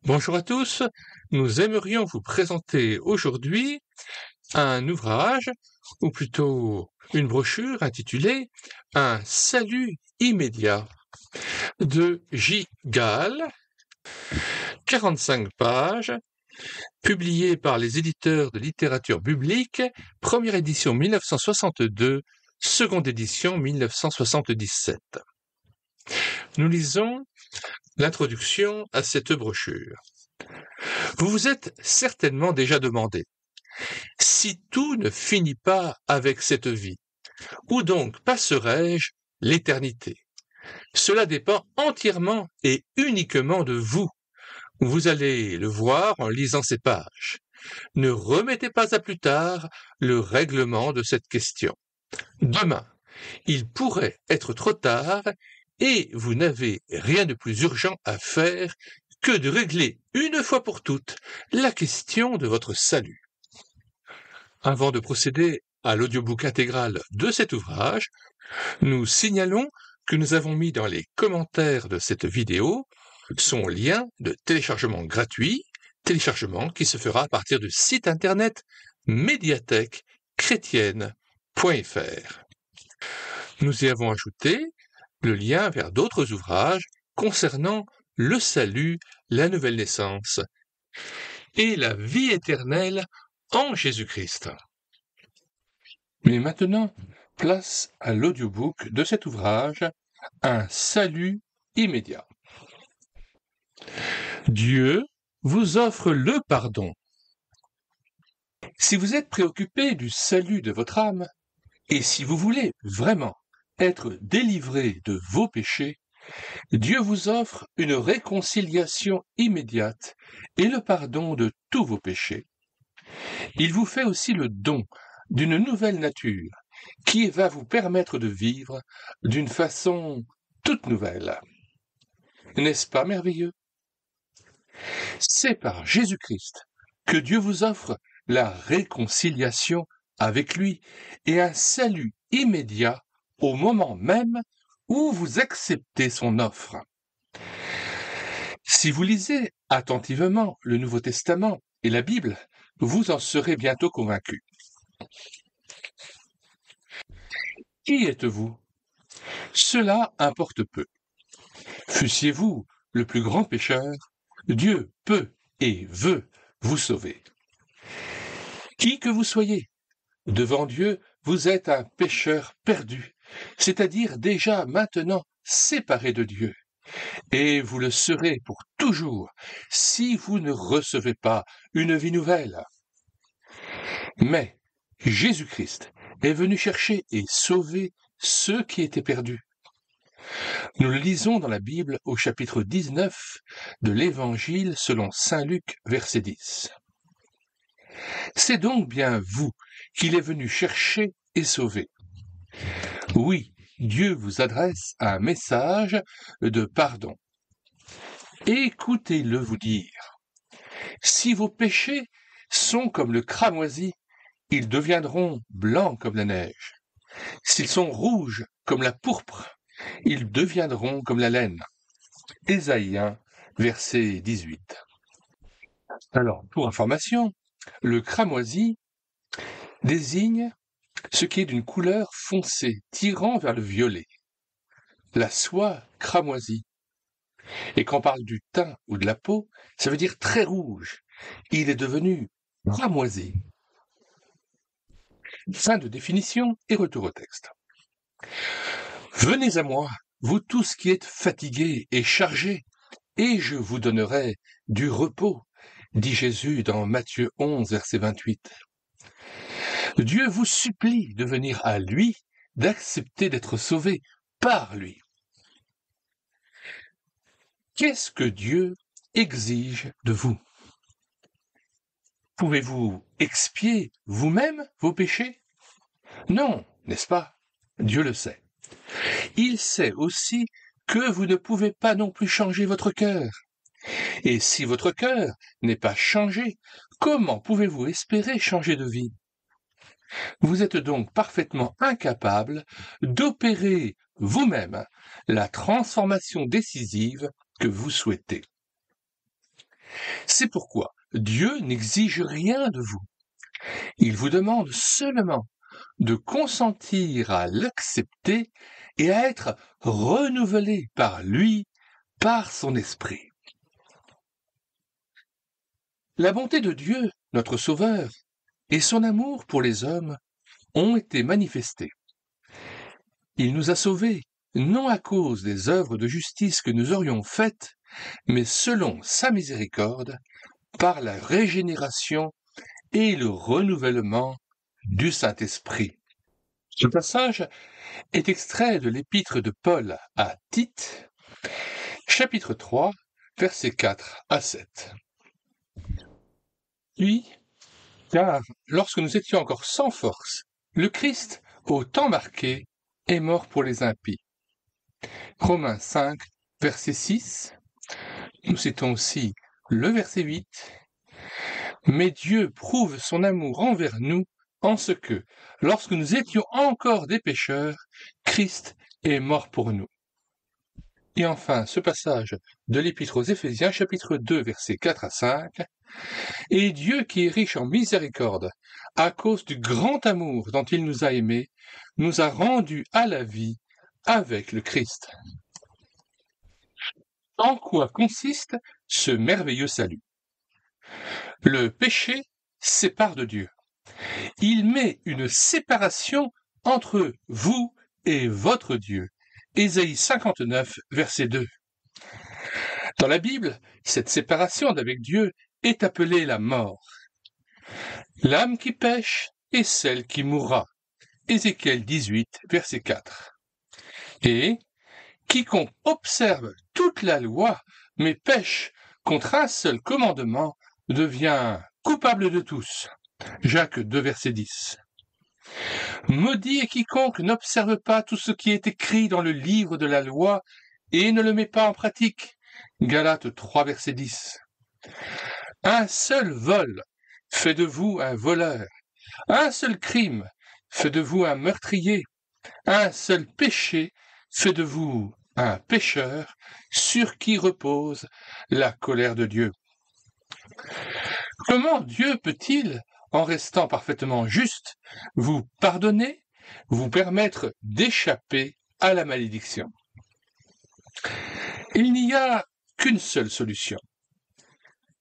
Bonjour à tous, nous aimerions vous présenter aujourd'hui un ouvrage, ou plutôt une brochure intitulée Un salut immédiat de J. Gall, 45 pages, publié par les éditeurs de littérature biblique, première édition 1962, seconde édition 1977. Nous lisons l'introduction à cette brochure. Vous vous êtes certainement déjà demandé: si tout ne finit pas avec cette vie, où donc passerai-je l'éternité? Cela dépend entièrement et uniquement de vous. Vous allez le voir en lisant ces pages. Ne remettez pas à plus tard le règlement de cette question. Demain, il pourrait être trop tard et vous n'avez rien de plus urgent à faire que de régler une fois pour toutes la question de votre salut. Avant de procéder à l'audiobook intégral de cet ouvrage, nous signalons que nous avons mis dans les commentaires de cette vidéo son lien de téléchargement gratuit, téléchargement qui se fera à partir du site internet médiathèque-chrétienne.fr. Nous y avons ajouté le lien vers d'autres ouvrages concernant le salut, la nouvelle naissance et la vie éternelle en Jésus-Christ. Mais maintenant, place à l'audiobook de cet ouvrage, Un salut immédiat. Dieu vous offre le pardon. Si vous êtes préoccupé du salut de votre âme, et si vous voulez vraiment être délivré de vos péchés, Dieu vous offre une réconciliation immédiate et le pardon de tous vos péchés. Il vous fait aussi le don d'une nouvelle nature qui va vous permettre de vivre d'une façon toute nouvelle. N'est-ce pas merveilleux? C'est par Jésus-Christ que Dieu vous offre la réconciliation avec lui et un salut immédiat au moment même où vous acceptez son offre. Si vous lisez attentivement le Nouveau Testament et la Bible, vous en serez bientôt convaincu. Qui êtes-vous? Cela importe peu. Fussiez-vous le plus grand pécheur, Dieu peut et veut vous sauver. Qui que vous soyez, devant Dieu, vous êtes un pécheur perdu, c'est-à-dire déjà maintenant séparé de Dieu. Et vous le serez pour toujours si vous ne recevez pas une vie nouvelle. Mais Jésus-Christ est venu chercher et sauver ceux qui étaient perdus. Nous le lisons dans la Bible au chapitre 19 de l'Évangile selon saint Luc, verset 10. C'est donc bien vous qu'il est venu chercher et sauver. Oui, Dieu vous adresse un message de pardon. Écoutez-le vous dire. Si vos péchés sont comme le cramoisi, ils deviendront blancs comme la neige. S'ils sont rouges comme la pourpre, ils deviendront comme la laine. Ésaïe 1, verset 18. Alors, pour information, le cramoisi désigne ce qui est d'une couleur foncée, tirant vers le violet. La soie cramoisie. Et quand on parle du teint ou de la peau, ça veut dire très rouge. Il est devenu cramoisi. Fin de définition et retour au texte. Venez à moi, vous tous qui êtes fatigués et chargés, et je vous donnerai du repos, dit Jésus dans Matthieu 11, verset 28. Dieu vous supplie de venir à lui, d'accepter d'être sauvé par lui. Qu'est-ce que Dieu exige de vous? Pouvez-vous expier vous-même vos péchés? Non, n'est-ce pas? Dieu le sait. Il sait aussi que vous ne pouvez pas non plus changer votre cœur. Et si votre cœur n'est pas changé, comment pouvez-vous espérer changer de vie? Vous êtes donc parfaitement incapable d'opérer vous-même la transformation décisive que vous souhaitez. C'est pourquoi Dieu n'exige rien de vous. Il vous demande seulement de consentir à l'accepter et à être renouvelé par lui, par son esprit. La bonté de Dieu, notre Sauveur, et son amour pour les hommes ont été manifestés. Il nous a sauvés, non à cause des œuvres de justice que nous aurions faites, mais selon sa miséricorde, par la régénération et le renouvellement du Saint-Esprit. Ce passage est extrait de l'épître de Paul à Tite, chapitre 3, versets 4 à 7. Puis, car lorsque nous étions encore sans force, le Christ, au temps marqué, est mort pour les impies. Romains 5, verset 6. Nous citons aussi le verset 8. Mais Dieu prouve son amour envers nous en ce que, lorsque nous étions encore des pécheurs, Christ est mort pour nous. Et enfin, ce passage de l'Épître aux Éphésiens, chapitre 2, versets 4 à 5. Et Dieu qui est riche en miséricorde, à cause du grand amour dont il nous a aimés, nous a rendus à la vie avec le Christ. En quoi consiste ce merveilleux salut? Le péché sépare de Dieu. Il met une séparation entre vous et votre Dieu. Ésaïe 59, verset 2. Dans la Bible, cette séparation d'avec Dieu est appelée la mort. L'âme qui pêche est celle qui mourra. Ézéchiel 18, verset 4. Et quiconque observe toute la loi, mais pêche contre un seul commandement, devient coupable de tous. Jacques 2, verset 10. Maudit est quiconque n'observe pas tout ce qui est écrit dans le livre de la loi et ne le met pas en pratique. Galates 3, verset 10. Un seul vol fait de vous un voleur. Un seul crime fait de vous un meurtrier. Un seul péché fait de vous un pécheur sur qui repose la colère de Dieu. Comment Dieu peut-il, en restant parfaitement juste, vous pardonner, vous permettre d'échapper à la malédiction? Il n'y a qu'une seule solution.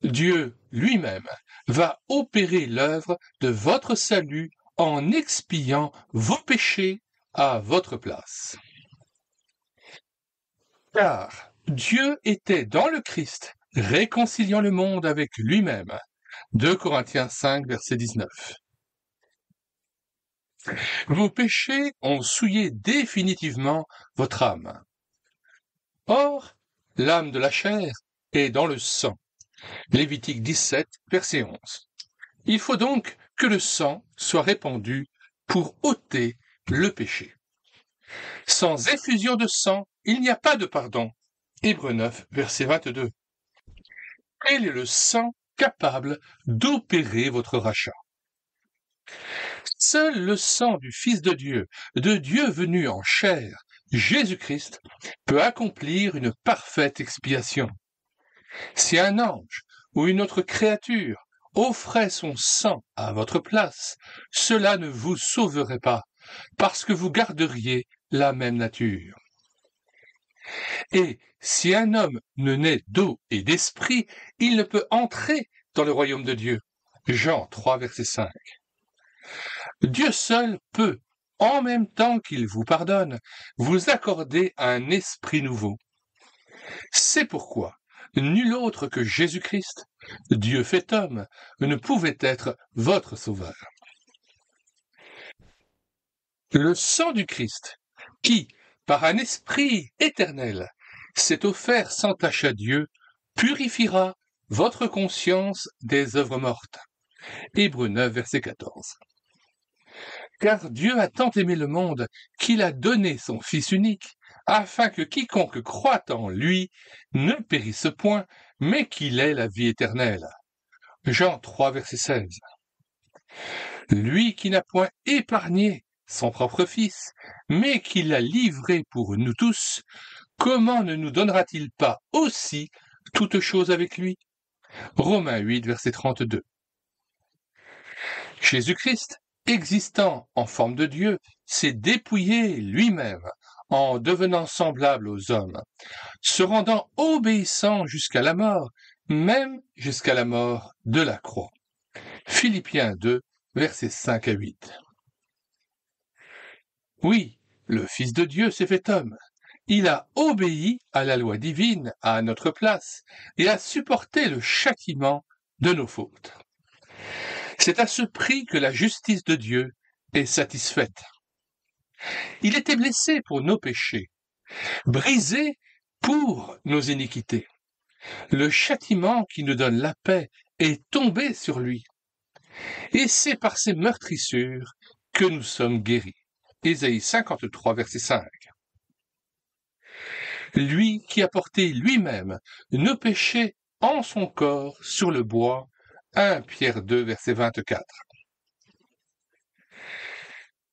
Dieu lui-même va opérer l'œuvre de votre salut en expiant vos péchés à votre place. Car Dieu était dans le Christ, réconciliant le monde avec lui-même. 2 Corinthiens 5, verset 19. Vos péchés ont souillé définitivement votre âme. Or, l'âme de la chair est dans le sang. Lévitique 17, verset 11. Il faut donc que le sang soit répandu pour ôter le péché. Sans effusion de sang, il n'y a pas de pardon. Hébreux 9, verset 22. Quel est le sang capable d'opérer votre rachat? Seul le sang du Fils de Dieu venu en chair, Jésus-Christ, peut accomplir une parfaite expiation. Si un ange ou une autre créature offrait son sang à votre place, cela ne vous sauverait pas, parce que vous garderiez la même nature. Et si un homme ne naît d'eau et d'esprit, il ne peut entrer dans le royaume de Dieu. Jean 3, verset 5. Dieu seul peut, en même temps qu'il vous pardonne, vous accorder un esprit nouveau. C'est pourquoi nul autre que Jésus-Christ, Dieu fait homme, ne pouvait être votre sauveur. Le sang du Christ, qui, par un esprit éternel, s'est offert sans tache à Dieu, purifiera votre conscience des œuvres mortes. Hébreux 9, verset 14. Car Dieu a tant aimé le monde qu'il a donné son Fils unique, afin que quiconque croit en lui ne périsse point, mais qu'il ait la vie éternelle. Jean 3, verset 16. Lui qui n'a point épargné son propre Fils, mais qui l'a livré pour nous tous, comment ne nous donnera-t-il pas aussi toutes choses avec lui? Romains 8, verset 32. Jésus-Christ, existant en forme de Dieu, s'est dépouillé lui-même en devenant semblable aux hommes, se rendant obéissant jusqu'à la mort, même jusqu'à la mort de la croix. Philippiens 2, versets 5 à 8. Oui, le Fils de Dieu s'est fait homme. Il a obéi à la loi divine à notre place et a supporté le châtiment de nos fautes. C'est à ce prix que la justice de Dieu est satisfaite. Il était blessé pour nos péchés, brisé pour nos iniquités. Le châtiment qui nous donne la paix est tombé sur lui. Et c'est par ses meurtrissures que nous sommes guéris. Ésaïe 53, verset 5. Lui qui a porté lui-même nos péchés en son corps sur le bois. 1 Pierre 2, verset 24.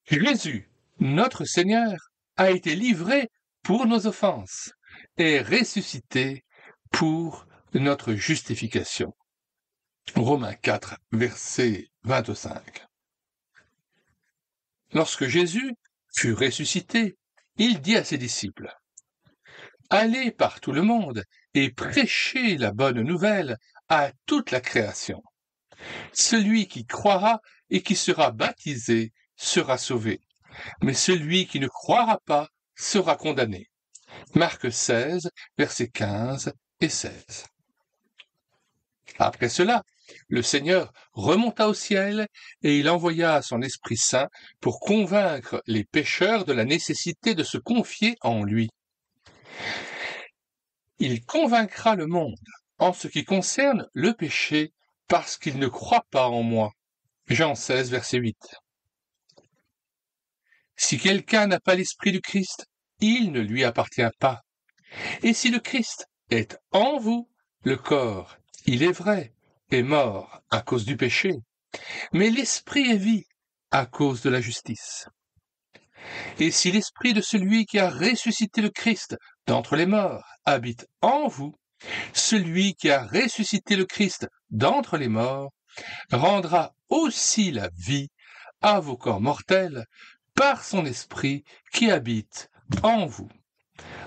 Jésus, notre Seigneur, a été livré pour nos offenses et ressuscité pour notre justification. Romains 4, verset 25. Lorsque Jésus fut ressuscité, il dit à ses disciples, « Allez par tout le monde et prêchez la bonne nouvelle à toute la création. Celui qui croira et qui sera baptisé sera sauvé, mais celui qui ne croira pas sera condamné. » Marc 16, versets 15 et 16. Après cela, le Seigneur remonta au ciel et il envoya son Esprit Saint pour convaincre les pécheurs de la nécessité de se confier en lui. Il convaincra le monde en ce qui concerne le péché parce qu'il ne croit pas en moi. Jean 16, verset 8. Si quelqu'un n'a pas l'Esprit du Christ, il ne lui appartient pas. Et si le Christ est en vous, le corps, il est vrai, est mort à cause du péché, mais l'Esprit est vie à cause de la justice. Et si l'Esprit de celui qui a ressuscité le Christ d'entre les morts habite en vous, celui qui a ressuscité le Christ d'entre les morts rendra aussi la vie à vos corps mortels par son Esprit qui habite en vous.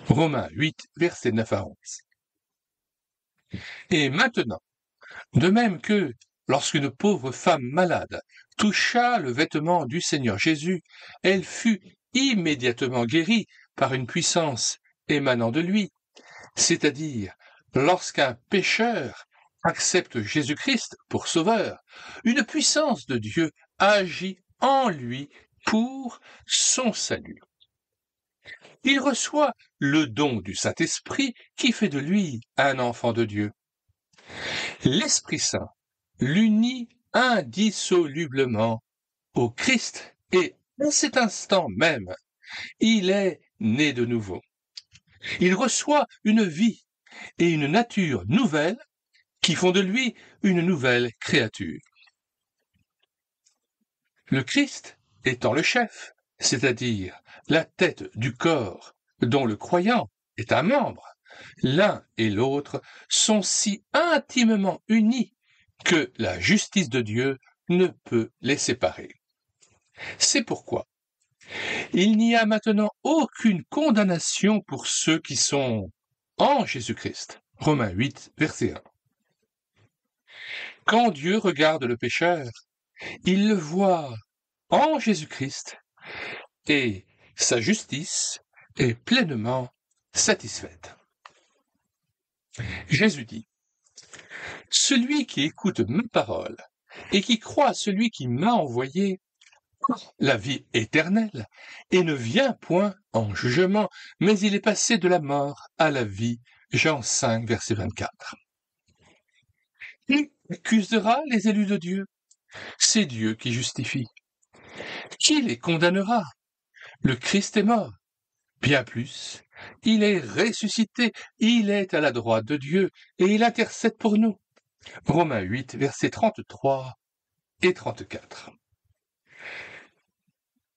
Romains 8, versets 9 à 11. Et maintenant, de même que lorsqu'une pauvre femme malade toucha le vêtement du Seigneur Jésus, elle fut immédiatement guérie par une puissance émanant de lui, c'est-à-dire lorsqu'un pécheur accepte Jésus-Christ pour sauveur, une puissance de Dieu agit en lui pour son salut. Il reçoit le don du Saint-Esprit qui fait de lui un enfant de Dieu. L'Esprit Saint l'unit indissolublement au Christ et en cet instant même, il est né de nouveau. Il reçoit une vie et une nature nouvelle qui font de lui une nouvelle créature. Le Christ étant le chef, c'est-à-dire la tête du corps dont le croyant est un membre, l'un et l'autre sont si intimement unis que la justice de Dieu ne peut les séparer. C'est pourquoi il n'y a maintenant aucune condamnation pour ceux qui sont en Jésus-Christ. Romains 8, verset 1. Quand Dieu regarde le pécheur, il le voit en Jésus-Christ et sa justice est pleinement satisfaite. Jésus dit, « Celui qui écoute ma parole et qui croit à celui qui m'a envoyé la vie éternelle et ne vient point en jugement, mais il est passé de la mort à la vie. » Jean 5, verset 24. Qui accusera les élus de Dieu? C'est Dieu qui justifie. Qui les condamnera? Le Christ est mort. Bien plus, il est ressuscité, il est à la droite de Dieu et il intercède pour nous. Romains 8, versets 33 et 34.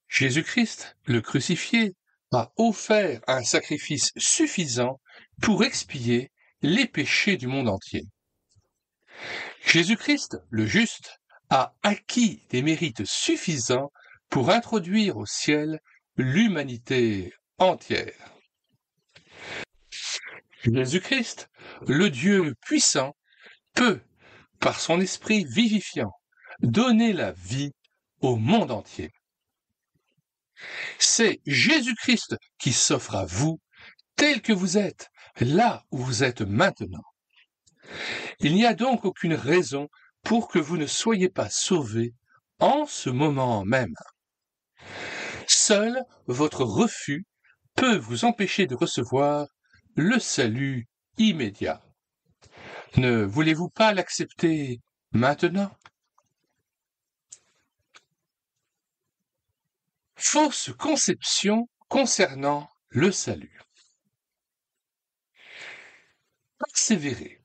Jésus-Christ, le crucifié, a offert un sacrifice suffisant pour expier les péchés du monde entier. Jésus-Christ, le juste, a acquis des mérites suffisants pour introduire au ciel l'humanité entière. Jésus-Christ, le Dieu puissant, peut, par son esprit vivifiant, donner la vie au monde entier. C'est Jésus-Christ qui s'offre à vous tel que vous êtes, là où vous êtes maintenant. Il n'y a donc aucune raison pour que vous ne soyez pas sauvés en ce moment même. Seul votre refus peut vous empêcher de recevoir le salut immédiat. Ne voulez-vous pas l'accepter maintenant? Fausse conception concernant le salut. Persévérer.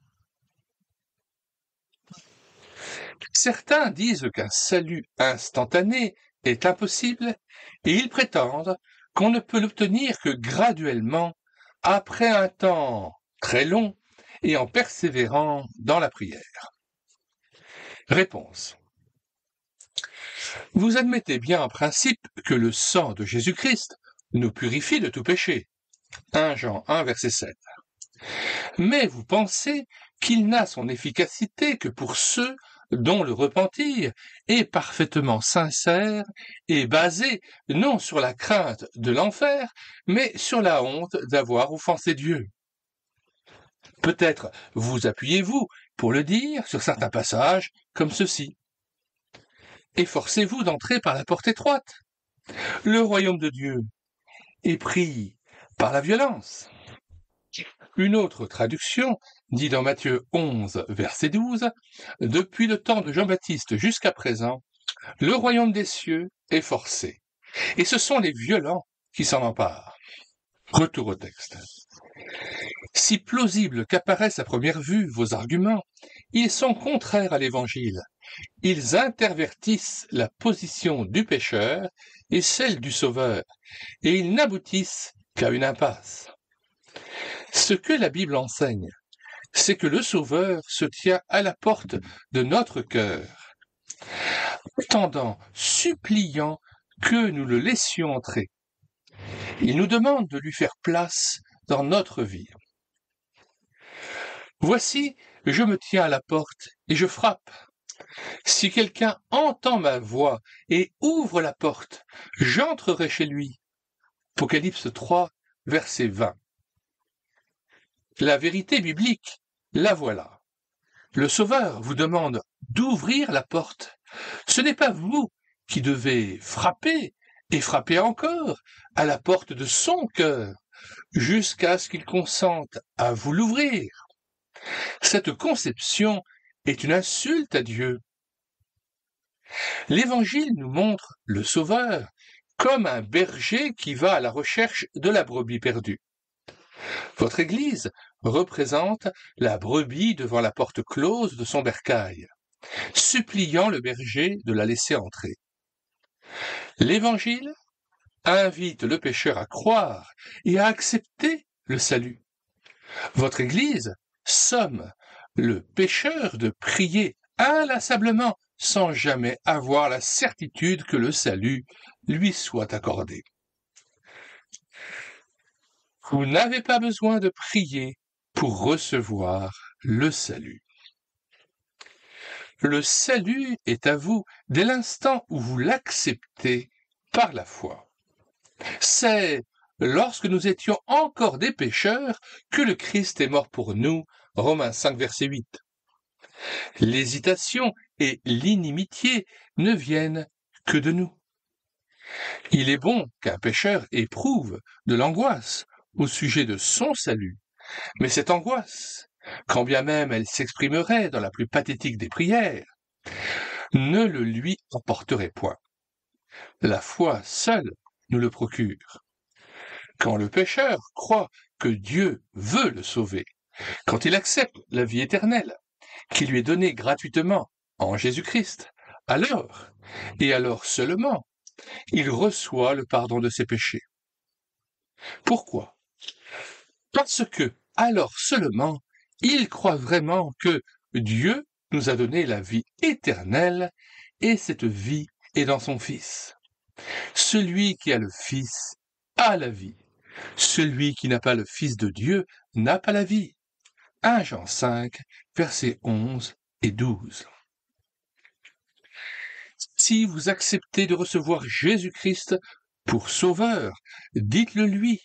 Certains disent qu'un salut instantané est impossible et ils prétendent qu'on ne peut l'obtenir que graduellement après un temps très long et en persévérant dans la prière. Réponse. Vous admettez bien en principe que le sang de Jésus-Christ nous purifie de tout péché. 1 Jean 1, verset 7. Mais vous pensez qu'il n'a son efficacité que pour ceux dont le repentir est parfaitement sincère et basé non sur la crainte de l'enfer, mais sur la honte d'avoir offensé Dieu. Peut-être vous appuyez-vous, pour le dire, sur certains passages comme ceci. Efforcez-vous d'entrer par la porte étroite. Le royaume de Dieu est pris par la violence. Une autre traduction dit dans Matthieu 11, verset 12, « Depuis le temps de Jean-Baptiste jusqu'à présent, le royaume des cieux est forcé, et ce sont les violents qui s'en emparent. » Retour au texte. Si plausibles qu'apparaissent à première vue vos arguments, ils sont contraires à l'Évangile. Ils intervertissent la position du pécheur et celle du Sauveur, et ils n'aboutissent qu'à une impasse. Ce que la Bible enseigne, c'est que le Sauveur se tient à la porte de notre cœur, attendant, suppliant que nous le laissions entrer. Il nous demande de lui faire place dans notre vie. Voici, je me tiens à la porte et je frappe. Si quelqu'un entend ma voix et ouvre la porte, j'entrerai chez lui. Apocalypse 3, verset 20. La vérité biblique, la voilà. Le Sauveur vous demande d'ouvrir la porte. Ce n'est pas vous qui devez frapper et frapper encore à la porte de son cœur jusqu'à ce qu'il consente à vous l'ouvrir. Cette conception est une insulte à Dieu. L'Évangile nous montre le Sauveur comme un berger qui va à la recherche de la brebis perdue. Votre Église représente la brebis devant la porte close de son bercail, suppliant le berger de la laisser entrer. L'Évangile invite le pécheur à croire et à accepter le salut. Votre Église somme le pécheur de prier inlassablement sans jamais avoir la certitude que le salut lui soit accordé. Vous n'avez pas besoin de prier pour recevoir le salut. Le salut est à vous dès l'instant où vous l'acceptez par la foi. C'est lorsque nous étions encore des pécheurs que le Christ est mort pour nous, Romains 5, verset 8. L'hésitation et l'inimitié ne viennent que de nous. Il est bon qu'un pécheur éprouve de l'angoisse au sujet de son salut, mais cette angoisse, quand bien même elle s'exprimerait dans la plus pathétique des prières, ne le lui emporterait point. La foi seule nous le procure. Quand le pécheur croit que Dieu veut le sauver, quand il accepte la vie éternelle, qui lui est donnée gratuitement en Jésus-Christ, alors, et alors seulement, il reçoit le pardon de ses péchés. Pourquoi? Parce que, alors seulement, il croit vraiment que Dieu nous a donné la vie éternelle, et cette vie est dans son Fils. Celui qui a le Fils a la vie. Celui qui n'a pas le Fils de Dieu n'a pas la vie. 1 Jean 5, versets 11 et 12. Si vous acceptez de recevoir Jésus-Christ pour sauveur, dites-le lui,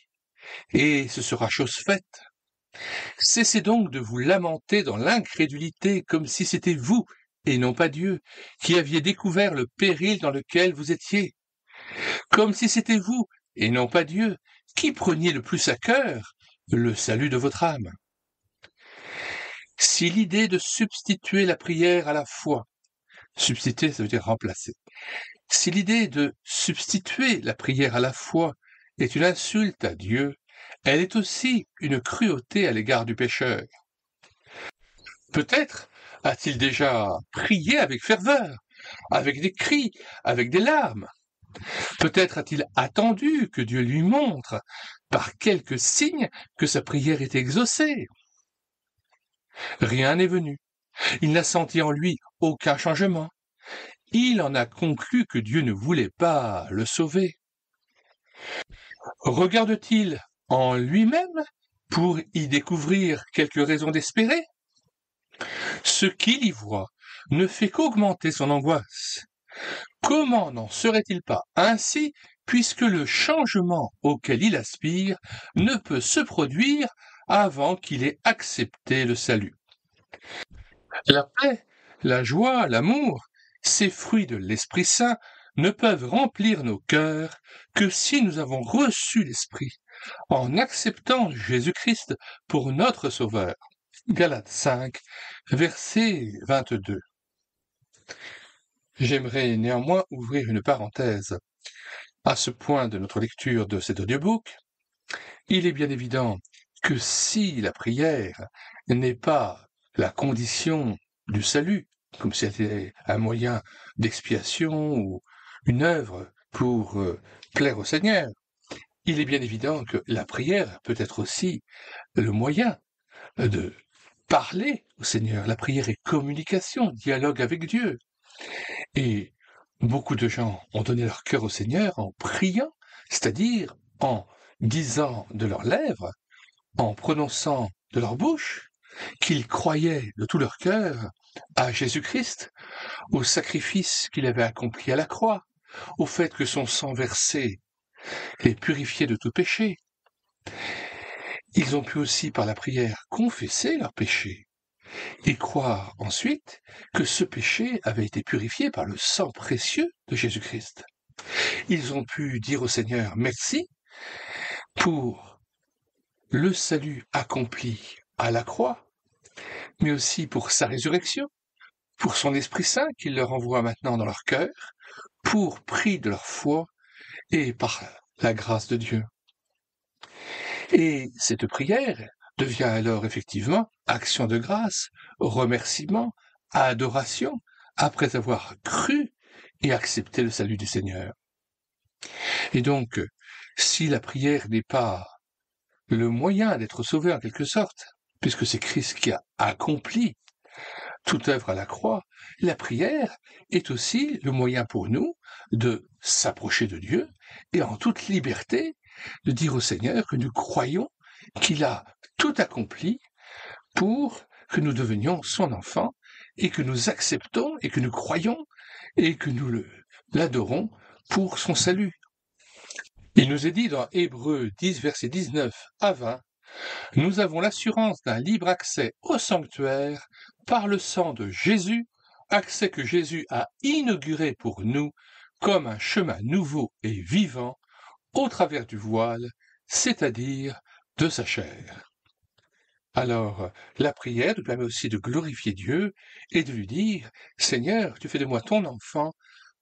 et ce sera chose faite. Cessez donc de vous lamenter dans l'incrédulité comme si c'était vous, et non pas Dieu, qui aviez découvert le péril dans lequel vous étiez. Comme si c'était vous, et non pas Dieu, qui preniez le plus à cœur le salut de votre âme. Si l'idée de substituer la prière à la foi, substituer ça veut dire remplacer, si l'idée de substituer la prière à la foi est une insulte à Dieu, elle est aussi une cruauté à l'égard du pécheur. Peut-être a-t-il déjà prié avec ferveur, avec des cris, avec des larmes. Peut-être a-t-il attendu que Dieu lui montre, par quelques signes, que sa prière est exaucée. Rien n'est venu. Il n'a senti en lui aucun changement. Il en a conclu que Dieu ne voulait pas le sauver. Regarde-t-il en lui-même pour y découvrir quelques raisons d'espérer? Ce qu'il y voit ne fait qu'augmenter son angoisse. Comment n'en serait-il pas ainsi puisque le changement auquel il aspire ne peut se produire avant qu'il ait accepté le salut? La paix, la joie, l'amour, ces fruits de l'Esprit Saint ne peuvent remplir nos cœurs que si nous avons reçu l'Esprit en acceptant Jésus-Christ pour notre Sauveur. Galates 5, verset 22. J'aimerais néanmoins ouvrir une parenthèse. À ce point de notre lecture de cet audiobook, il est bien évident que si la prière n'est pas la condition du salut, comme si c'était un moyen d'expiation ou une œuvre pour plaire au Seigneur, il est bien évident que la prière peut être aussi le moyen de parler au Seigneur. La prière est communication, dialogue avec Dieu. Et beaucoup de gens ont donné leur cœur au Seigneur en priant, c'est-à-dire en disant de leurs lèvres, en prononçant de leur bouche, qu'ils croyaient de tout leur cœur à Jésus-Christ, au sacrifice qu'il avait accompli à la croix, au fait que son sang versé les purifiait de tout péché. Ils ont pu aussi, par la prière, confesser leurs péchés et croire ensuite que ce péché avait été purifié par le sang précieux de Jésus-Christ. Ils ont pu dire au Seigneur merci pour le salut accompli à la croix, mais aussi pour sa résurrection, pour son Esprit Saint qu'il leur envoie maintenant dans leur cœur, pour prix de leur foi et par la grâce de Dieu. Et cette prière devient alors effectivement action de grâce, remerciement, adoration, après avoir cru et accepté le salut du Seigneur. Et donc, si la prière n'est pas le moyen d'être sauvé en quelque sorte, puisque c'est Christ qui a accompli toute œuvre à la croix, la prière est aussi le moyen pour nous de s'approcher de Dieu et en toute liberté de dire au Seigneur que nous croyons qu'il a tout accompli pour que nous devenions son enfant et que nous acceptons et que nous croyons et que nous l'adorons pour son salut. Il nous est dit dans Hébreux 10, versets 19 à 20, « Nous avons l'assurance d'un libre accès au sanctuaire par le sang de Jésus, accès que Jésus a inauguré pour nous comme un chemin nouveau et vivant au travers du voile, c'est-à-dire de sa chair. » Alors, la prière nous permet aussi de glorifier Dieu et de lui dire « Seigneur, tu fais de moi ton enfant »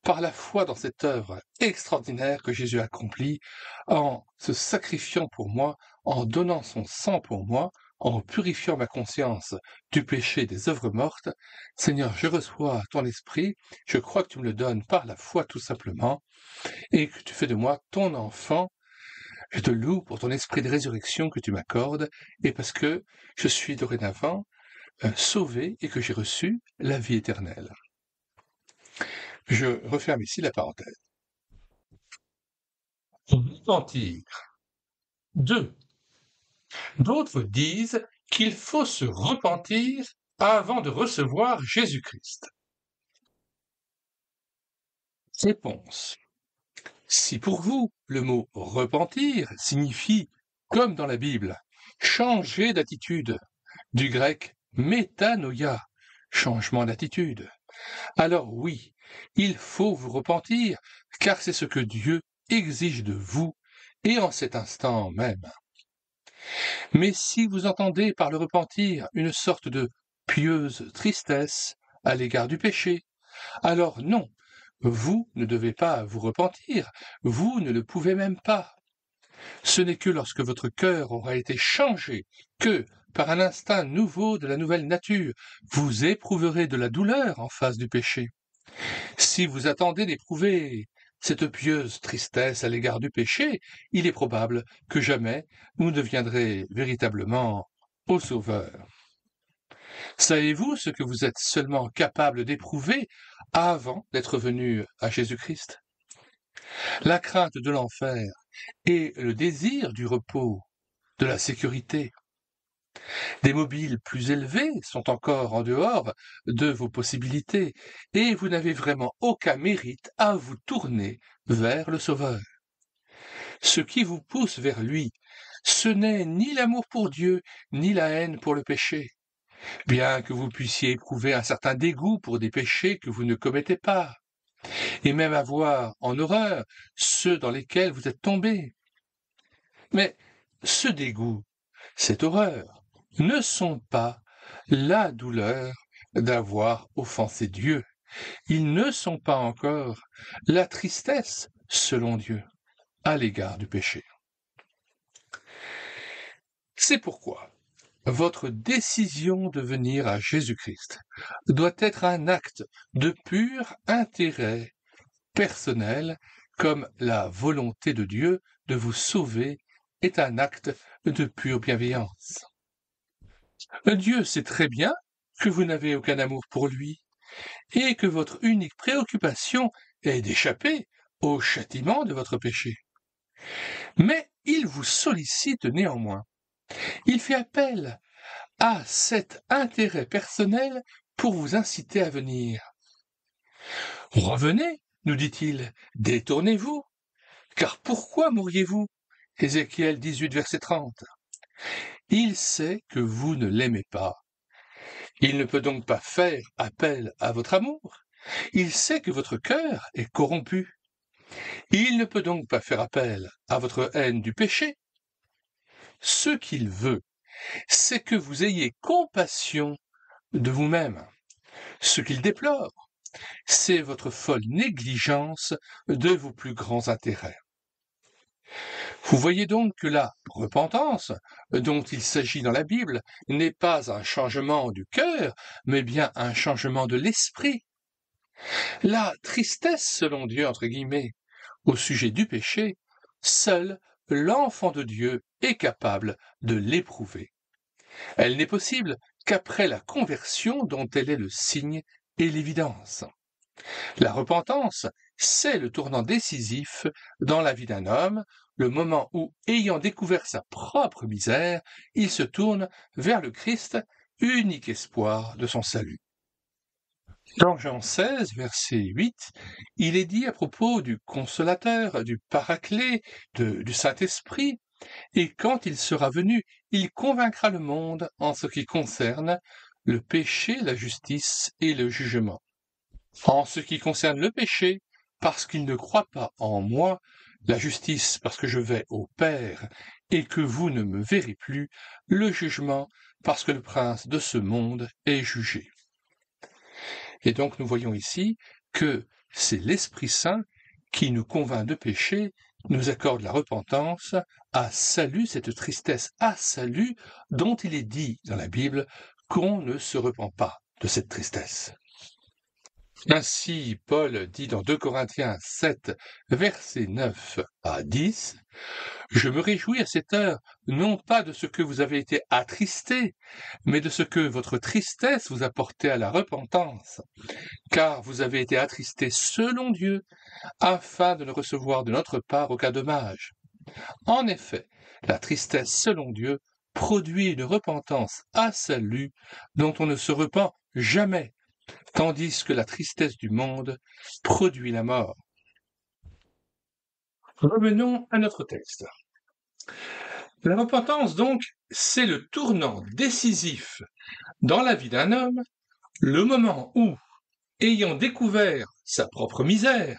par la foi dans cette œuvre extraordinaire que Jésus a accomplie, en se sacrifiant pour moi, en donnant son sang pour moi, en purifiant ma conscience du péché des œuvres mortes. Seigneur, je reçois ton esprit, je crois que tu me le donnes par la foi tout simplement, et que tu fais de moi ton enfant. Je te loue pour ton esprit de résurrection que tu m'accordes, et parce que je suis dorénavant sauvé et que j'ai reçu la vie éternelle. Je referme ici la parenthèse. Repentir. 2. D'autres disent qu'il faut se repentir avant de recevoir Jésus-Christ. Réponse. Si pour vous, le mot repentir signifie, comme dans la Bible, changer d'attitude, du grec métanoïa, changement d'attitude, alors oui, il faut vous repentir, car c'est ce que Dieu exige de vous, et en cet instant même. Mais si vous entendez par le repentir une sorte de pieuse tristesse à l'égard du péché, alors non, vous ne devez pas vous repentir, vous ne le pouvez même pas. Ce n'est que lorsque votre cœur aura été changé que, par un instinct nouveau de la nouvelle nature, vous éprouverez de la douleur en face du péché. Si vous attendez d'éprouver cette pieuse tristesse à l'égard du péché, il est probable que jamais vous ne deviendrez véritablement au Sauveur. Savez-vous ce que vous êtes seulement capable d'éprouver avant d'être venu à Jésus-Christ? La crainte de l'enfer et le désir du repos, de la sécurité. Des mobiles plus élevés sont encore en dehors de vos possibilités et vous n'avez vraiment aucun mérite à vous tourner vers le Sauveur. Ce qui vous pousse vers lui, ce n'est ni l'amour pour Dieu, ni la haine pour le péché. Bien que vous puissiez éprouver un certain dégoût pour des péchés que vous ne commettez pas, et même avoir en horreur ceux dans lesquels vous êtes tombés. Mais ce dégoût, cette horreur, ne sont pas la douleur d'avoir offensé Dieu. Ils ne sont pas encore la tristesse, selon Dieu, à l'égard du péché. C'est pourquoi votre décision de venir à Jésus-Christ doit être un acte de pur intérêt personnel, comme la volonté de Dieu de vous sauver est un acte de pure bienveillance. Dieu sait très bien que vous n'avez aucun amour pour lui et que votre unique préoccupation est d'échapper au châtiment de votre péché. Mais il vous sollicite néanmoins. Il fait appel à cet intérêt personnel pour vous inciter à venir. Revenez, nous dit-il, détournez-vous, car pourquoi mourriez-vous? Ézéchiel 18, verset 30. Il sait que vous ne l'aimez pas. Il ne peut donc pas faire appel à votre amour. Il sait que votre cœur est corrompu. Il ne peut donc pas faire appel à votre haine du péché. Ce qu'il veut, c'est que vous ayez compassion de vous-même. Ce qu'il déplore, c'est votre folle négligence de vos plus grands intérêts. Vous voyez donc que la repentance dont il s'agit dans la Bible n'est pas un changement du cœur, mais bien un changement de l'esprit. La tristesse, selon Dieu, entre guillemets, au sujet du péché, seul l'enfant de Dieu est capable de l'éprouver. Elle n'est possible qu'après la conversion dont elle est le signe et l'évidence. La repentance, c'est le tournant décisif dans la vie d'un homme, le moment où, ayant découvert sa propre misère, il se tourne vers le Christ, unique espoir de son salut. Dans Jean 16, verset 8, il est dit à propos du Consolateur, du Paraclet, du Saint-Esprit, « Et quand il sera venu, il convaincra le monde en ce qui concerne le péché, la justice et le jugement. En ce qui concerne le péché, parce qu'il ne croit pas en moi, la justice parce que je vais au Père et que vous ne me verrez plus, le jugement parce que le prince de ce monde est jugé. » Et donc nous voyons ici que c'est l'Esprit Saint qui nous convainc de péché, nous accorde la repentance, à salut, cette tristesse à salut dont il est dit dans la Bible qu'on ne se repent pas de cette tristesse. Ainsi, Paul dit dans 2 Corinthiens 7, versets 9 à 10, « Je me réjouis à cette heure, non pas de ce que vous avez été attristés, mais de ce que votre tristesse vous a porté à la repentance, car vous avez été attristés selon Dieu, afin de ne recevoir de notre part aucun dommage. En effet, la tristesse selon Dieu produit une repentance à salut dont on ne se repent jamais, tandis que la tristesse du monde produit la mort. » Revenons à notre texte. La repentance, donc, c'est le tournant décisif dans la vie d'un homme, le moment où, ayant découvert sa propre misère,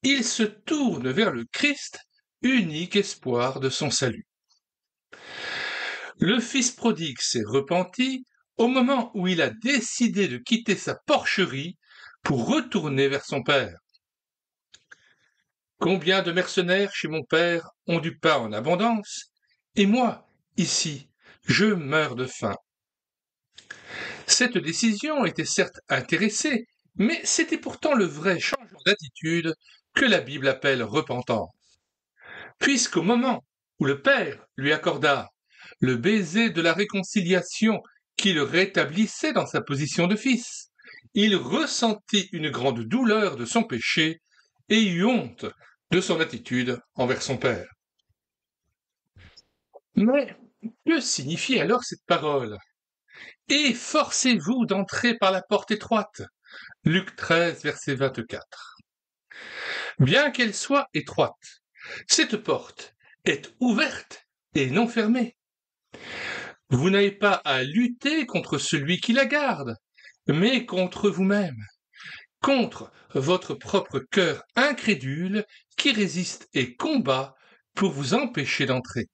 il se tourne vers le Christ, unique espoir de son salut. Le fils prodigue s'est repenti au moment où il a décidé de quitter sa porcherie pour retourner vers son père. Combien de mercenaires chez mon père ont du pain en abondance, et moi, ici, je meurs de faim. Cette décision était certes intéressée, mais c'était pourtant le vrai changement d'attitude que la Bible appelle repentance. Puisqu'au moment où le Père lui accorda le baiser de la réconciliation qui le rétablissait dans sa position de fils, il ressentit une grande douleur de son péché et eut honte de son attitude envers son Père. Mais que signifie alors cette parole ? Efforcez-vous d'entrer par la porte étroite. Luc 13, verset 24. Bien qu'elle soit étroite, cette porte est ouverte et non fermée. Vous n'avez pas à lutter contre celui qui la garde, mais contre vous-même, contre votre propre cœur incrédule qui résiste et combat pour vous empêcher d'entrer.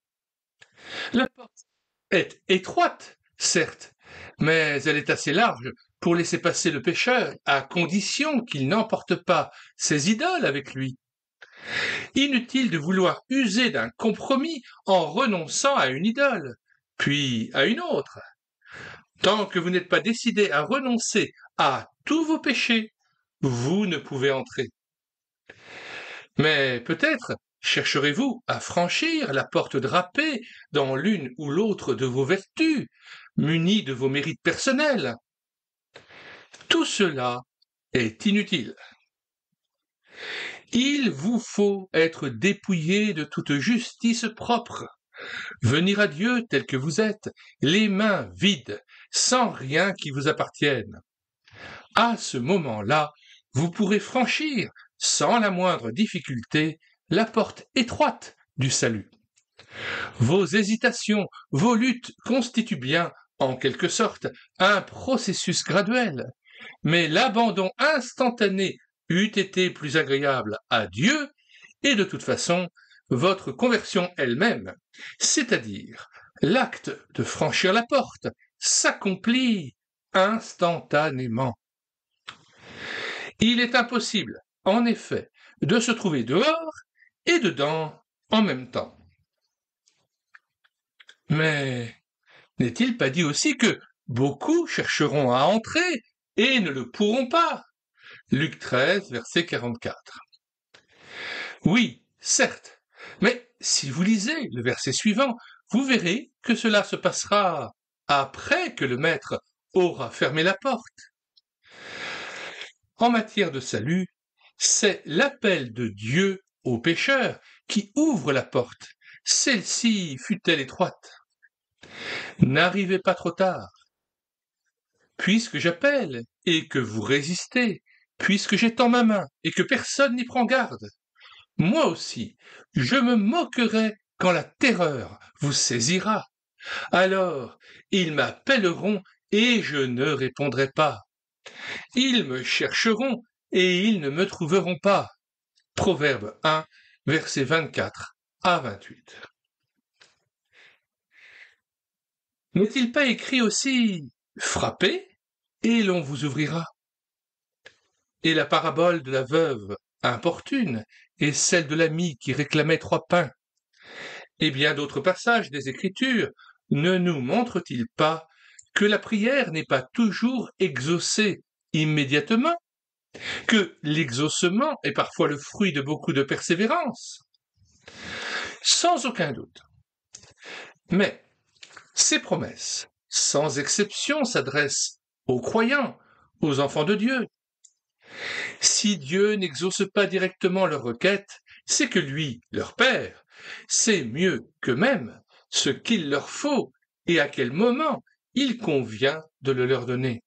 La porte est étroite, certes, mais elle est assez large pour laisser passer le pécheur, à condition qu'il n'emporte pas ses idoles avec lui. Inutile de vouloir user d'un compromis en renonçant à une idole, puis à une autre. Tant que vous n'êtes pas décidé à renoncer à tous vos péchés, vous ne pouvez entrer. Mais peut-être chercherez-vous à franchir la porte drapée dans l'une ou l'autre de vos vertus, munis de vos mérites personnels. Tout cela est inutile. Il vous faut être dépouillé de toute justice propre, venir à Dieu tel que vous êtes, les mains vides, sans rien qui vous appartienne. À ce moment-là, vous pourrez franchir, sans la moindre difficulté, la porte étroite du salut. Vos hésitations, vos luttes constituent bien, en quelque sorte, un processus graduel, mais l'abandon instantané eût été plus agréable à Dieu, et de toute façon, votre conversion elle-même, c'est-à-dire l'acte de franchir la porte, s'accomplit instantanément. Il est impossible, en effet, de se trouver dehors et dedans en même temps. Mais n'est-il pas dit aussi que beaucoup chercheront à entrer et ne le pourront pas ? Luc 13, verset 44. Oui, certes, mais si vous lisez le verset suivant, vous verrez que cela se passera après que le maître aura fermé la porte. En matière de salut, c'est l'appel de Dieu aux pécheurs qui ouvre la porte, celle-ci fût-elle étroite. N'arrivez pas trop tard. Puisque j'appelle et que vous résistez, puisque j'étends ma main et que personne n'y prend garde, moi aussi, je me moquerai quand la terreur vous saisira. Alors, ils m'appelleront et je ne répondrai pas. Ils me chercheront et ils ne me trouveront pas. Proverbe 1, versets 24 à 28. N'est-il pas écrit aussi « Frappez et l'on vous ouvrira » ? Et la parabole de la veuve importune et celle de l'ami qui réclamait 3 pains. Et bien d'autres passages des Écritures ne nous montrent-ils pas que la prière n'est pas toujours exaucée immédiatement, que l'exaucement est parfois le fruit de beaucoup de persévérance, sans aucun doute. Mais ces promesses, sans exception, s'adressent aux croyants, aux enfants de Dieu. Si Dieu n'exauce pas directement leurs requêtes, c'est que lui, leur Père, sait mieux qu'eux-mêmes ce qu'il leur faut et à quel moment il convient de le leur donner.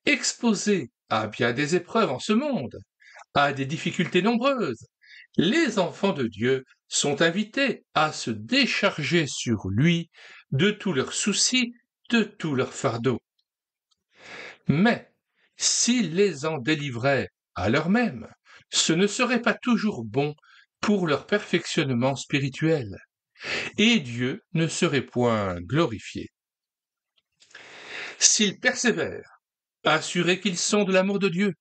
Exposés à bien des épreuves en ce monde, à des difficultés nombreuses, les enfants de Dieu sont invités à se décharger sur lui de tous leurs soucis, de tous leurs fardeaux. Mais s'ils les en délivraient à l'heure-même, ce ne serait pas toujours bon pour leur perfectionnement spirituel, et Dieu ne serait point glorifié. S'ils persévèrent, assurés qu'ils sont de l'amour de Dieu,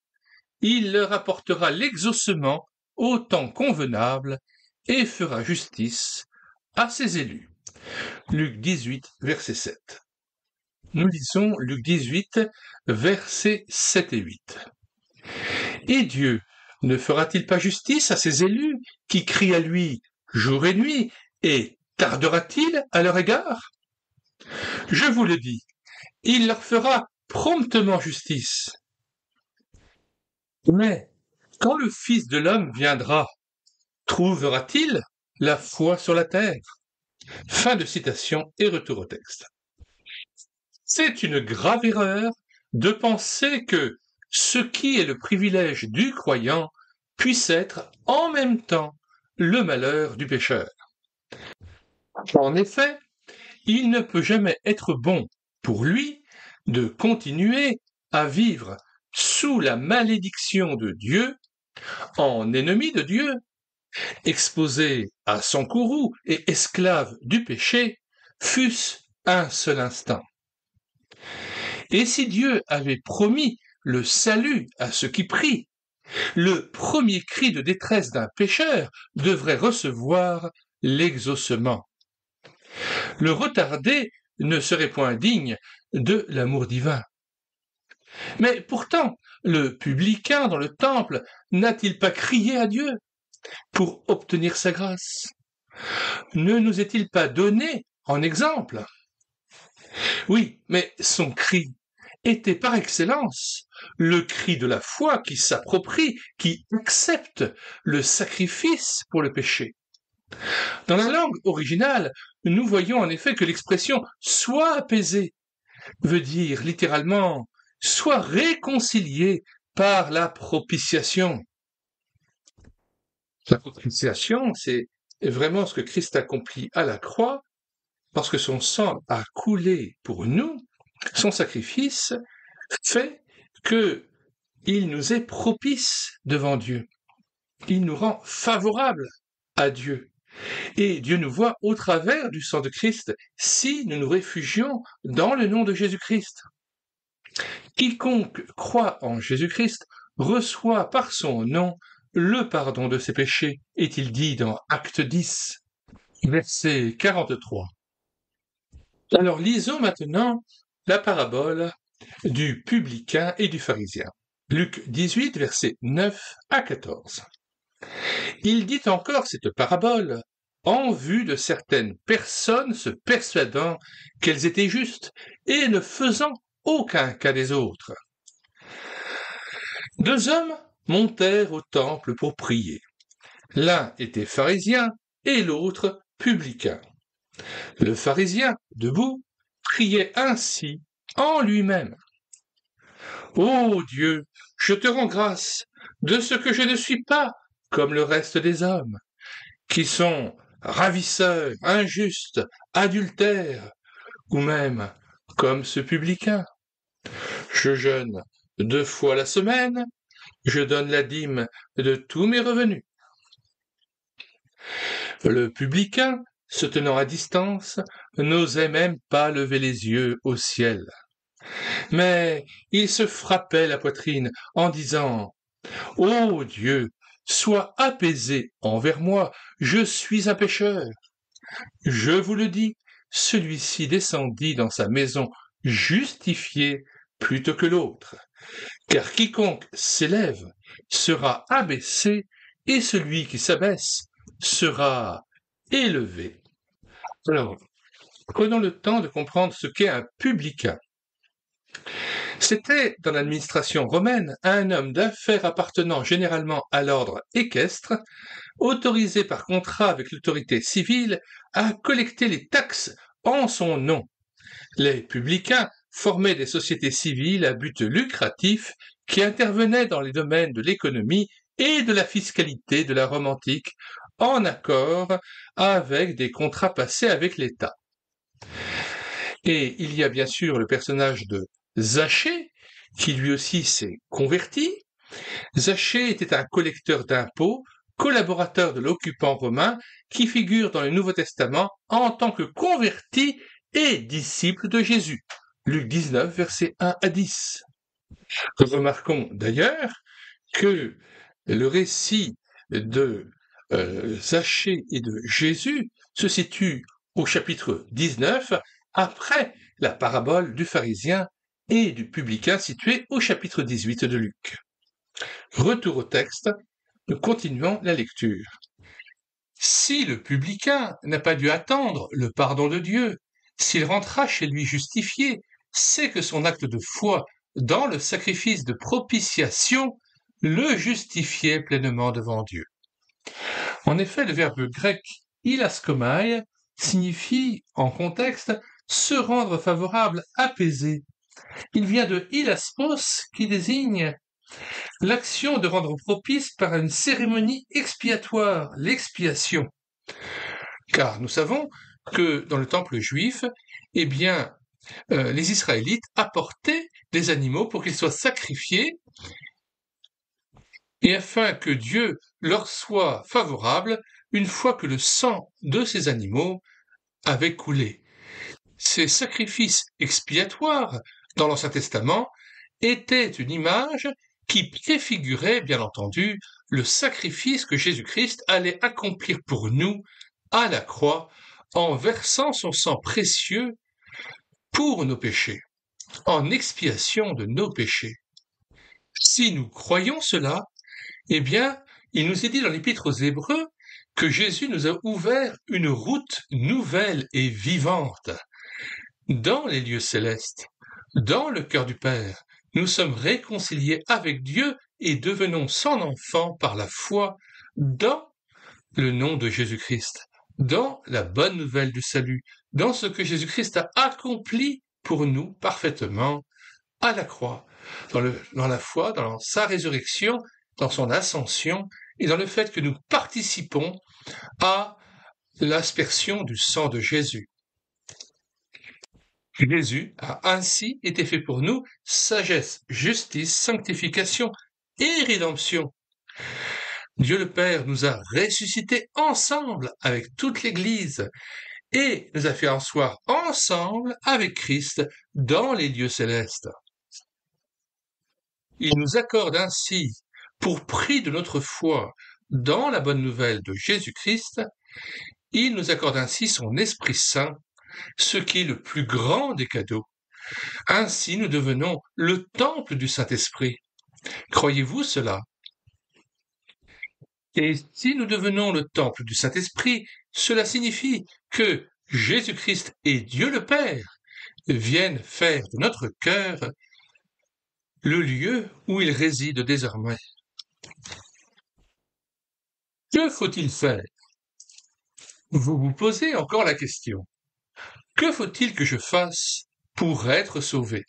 il leur apportera l'exaucement au temps convenable et fera justice à ses élus. Luc 18, verset 7. Nous lisons Luc 18, versets 7 et 8. Et Dieu ne fera-t-il pas justice à ses élus qui crient à lui jour et nuit, et tardera-t-il à leur égard? Je vous le dis, il leur fera promptement justice. Mais quand le Fils de l'homme viendra, trouvera-t-il la foi sur la terre? Fin de citation et retour au texte. C'est une grave erreur de penser que ce qui est le privilège du croyant puisse être en même temps le malheur du pécheur. En effet, il ne peut jamais être bon pour lui de continuer à vivre sous la malédiction de Dieu, en ennemi de Dieu, exposé à son courroux et esclave du péché, fût-ce un seul instant. Et si Dieu avait promis le salut à ceux qui prient, le premier cri de détresse d'un pécheur devrait recevoir l'exaucement. Le retarder ne serait point digne de l'amour divin. Mais pourtant, le publicain dans le temple n'a-t-il pas crié à Dieu pour obtenir sa grâce? Ne nous est-il pas donné en exemple? Oui, mais son cri était par excellence le cri de la foi qui s'approprie, qui accepte le sacrifice pour le péché. Dans la langue originale, nous voyons en effet que l'expression « soit apaisé » veut dire littéralement « soit réconcilié par la propitiation ». La propitiation, c'est vraiment ce que Christ accomplit à la croix, parce que son sang a coulé pour nous, son sacrifice fait qu'il nous est propice devant Dieu. Il nous rend favorables à Dieu. Et Dieu nous voit au travers du sang de Christ si nous nous réfugions dans le nom de Jésus-Christ. Quiconque croit en Jésus-Christ reçoit par son nom le pardon de ses péchés, est-il dit dans Acte 10, verset 43. Alors lisons maintenant la parabole du publicain et du pharisien. Luc 18, versets 9 à 14. Il dit encore cette parabole en vue de certaines personnes se persuadant qu'elles étaient justes et ne faisant aucun cas des autres. Deux hommes montèrent au temple pour prier. L'un était pharisien et l'autre publicain. Le pharisien, debout, priait ainsi en lui-même. Ô Dieu, je te rends grâce de ce que je ne suis pas comme le reste des hommes, qui sont ravisseurs, injustes, adultères, ou même comme ce publicain. Je jeûne 2 fois la semaine, je donne la dîme de tous mes revenus. Le publicain, se tenant à distance, n'osait même pas lever les yeux au ciel. Mais il se frappait la poitrine en disant « Ô Dieu, sois apaisé envers moi, je suis un pécheur. » Je vous le dis, celui-ci descendit dans sa maison justifié plutôt que l'autre, car quiconque s'élève sera abaissé, et celui qui s'abaisse sera élevé. Alors, prenons le temps de comprendre ce qu'est un publicain. C'était, dans l'administration romaine, un homme d'affaires appartenant généralement à l'ordre équestre, autorisé par contrat avec l'autorité civile à collecter les taxes en son nom. Les publicains formaient des sociétés civiles à but lucratif qui intervenaient dans les domaines de l'économie et de la fiscalité de la Rome antique, en accord avec des contrats passés avec l'État. Et il y a bien sûr le personnage de Zachée, qui lui aussi s'est converti. Zachée était un collecteur d'impôts, collaborateur de l'occupant romain, qui figure dans le Nouveau Testament en tant que converti et disciple de Jésus. Luc 19, versets 1 à 10. Remarquons d'ailleurs que le récit de Zachée et de Jésus se situe au chapitre 19, après la parabole du pharisien et du publicain située au chapitre 18 de Luc. Retour au texte, nous continuons la lecture. Si le publicain n'a pas dû attendre le pardon de Dieu, s'il rentra chez lui justifié, c'est que son acte de foi dans le sacrifice de propitiation le justifiait pleinement devant Dieu. En effet, le verbe grec hilaskomai signifie, en contexte, se rendre favorable, apaisé. Il vient de hilaspos qui désigne l'action de rendre propice par une cérémonie expiatoire, l'expiation. Car nous savons que dans le temple juif, eh bien, les Israélites apportaient des animaux pour qu'ils soient sacrifiés et afin que Dieu leur soit favorable une fois que le sang de ces animaux avait coulé. Ces sacrifices expiatoires dans l'Ancien Testament étaient une image qui préfigurait, bien entendu, le sacrifice que Jésus-Christ allait accomplir pour nous à la croix en versant son sang précieux pour nos péchés, en expiation de nos péchés. Si nous croyons cela, eh bien, il nous est dit dans l'Épître aux Hébreux que Jésus nous a ouvert une route nouvelle et vivante dans les lieux célestes, dans le cœur du Père. Nous sommes réconciliés avec Dieu et devenons son enfant par la foi dans le nom de Jésus-Christ, dans la bonne nouvelle du salut, dans ce que Jésus-Christ a accompli pour nous parfaitement à la croix, dans la foi, dans sa résurrection, dans son ascension et dans le fait que nous participons à l'aspersion du sang de Jésus. Jésus a ainsi été fait pour nous sagesse, justice, sanctification et rédemption. Dieu le Père nous a ressuscités ensemble avec toute l'Église et nous a fait asseoir ensemble avec Christ dans les lieux célestes. Il nous accorde ainsi, pour prix de notre foi dans la bonne nouvelle de Jésus-Christ, il nous accorde ainsi son Esprit Saint, ce qui est le plus grand des cadeaux. Ainsi nous devenons le temple du Saint-Esprit. Croyez-vous cela? Et si nous devenons le temple du Saint-Esprit, cela signifie que Jésus-Christ et Dieu le Père viennent faire de notre cœur le lieu où il réside désormais. Que faut-il faire? Vous vous posez encore la question. Que faut-il que je fasse pour être sauvé?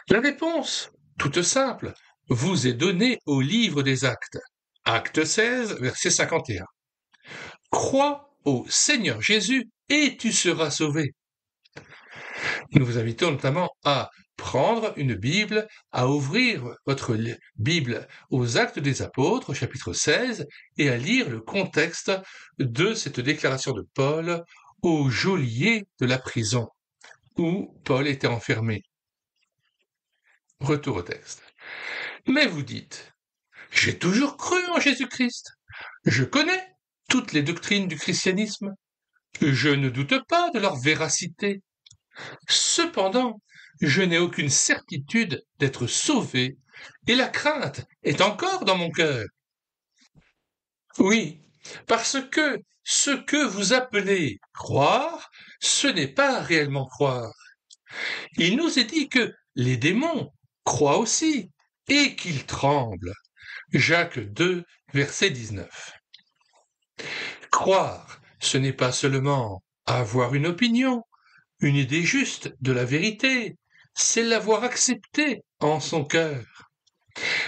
La réponse, toute simple, vous est donnée au livre des Actes. Acte 16, verset 51. Crois au Seigneur Jésus et tu seras sauvé. Nous vous invitons notamment à prendre une Bible, à ouvrir votre Bible aux Actes des Apôtres, chapitre 16, et à lire le contexte de cette déclaration de Paul au geôlier de la prison, où Paul était enfermé. Retour au texte. Mais vous dites, j'ai toujours cru en Jésus-Christ. Je connais toutes les doctrines du christianisme. Je ne doute pas de leur véracité. Cependant, je n'ai aucune certitude d'être sauvé, et la crainte est encore dans mon cœur. Oui, parce que ce que vous appelez croire, ce n'est pas réellement croire. Il nous est dit que les démons croient aussi, et qu'ils tremblent. Jacques 2, verset 19. Croire, ce n'est pas seulement avoir une opinion, une idée juste de la vérité, c'est l'avoir acceptée en son cœur.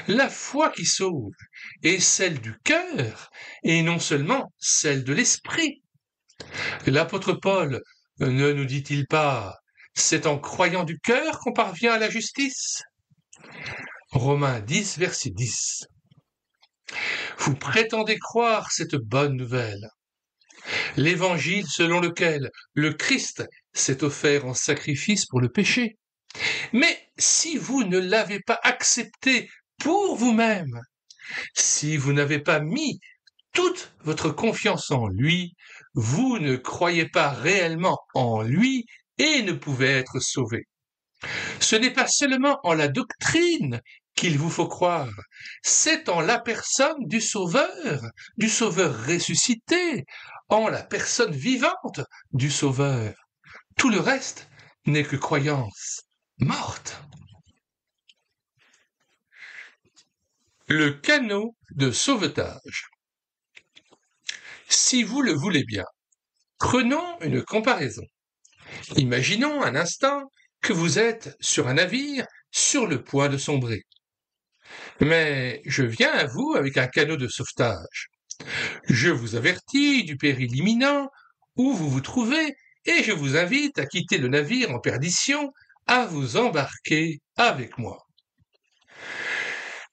La foi qui sauve est celle du cœur et non seulement celle de l'esprit. L'apôtre Paul ne nous dit-il pas, c'est en croyant du cœur qu'on parvient à la justice? Romains 10, verset 10. Vous prétendez croire cette bonne nouvelle, l'évangile selon lequel le Christ s'est offert en sacrifice pour le péché. Mais si vous ne l'avez pas accepté pour vous-même, si vous n'avez pas mis toute votre confiance en lui, vous ne croyez pas réellement en lui et ne pouvez être sauvé. Ce n'est pas seulement en la doctrine qu'il vous faut croire, c'est en la personne du Sauveur ressuscité, en la personne vivante du Sauveur. Tout le reste n'est que croyance morte. Le canot de sauvetage. Si vous le voulez bien, prenons une comparaison. Imaginons un instant que vous êtes sur un navire sur le point de sombrer. Mais je viens à vous avec un canot de sauvetage. Je vous avertis du péril imminent où vous vous trouvez et je vous invite à quitter le navire en perdition, à vous embarquer avec moi.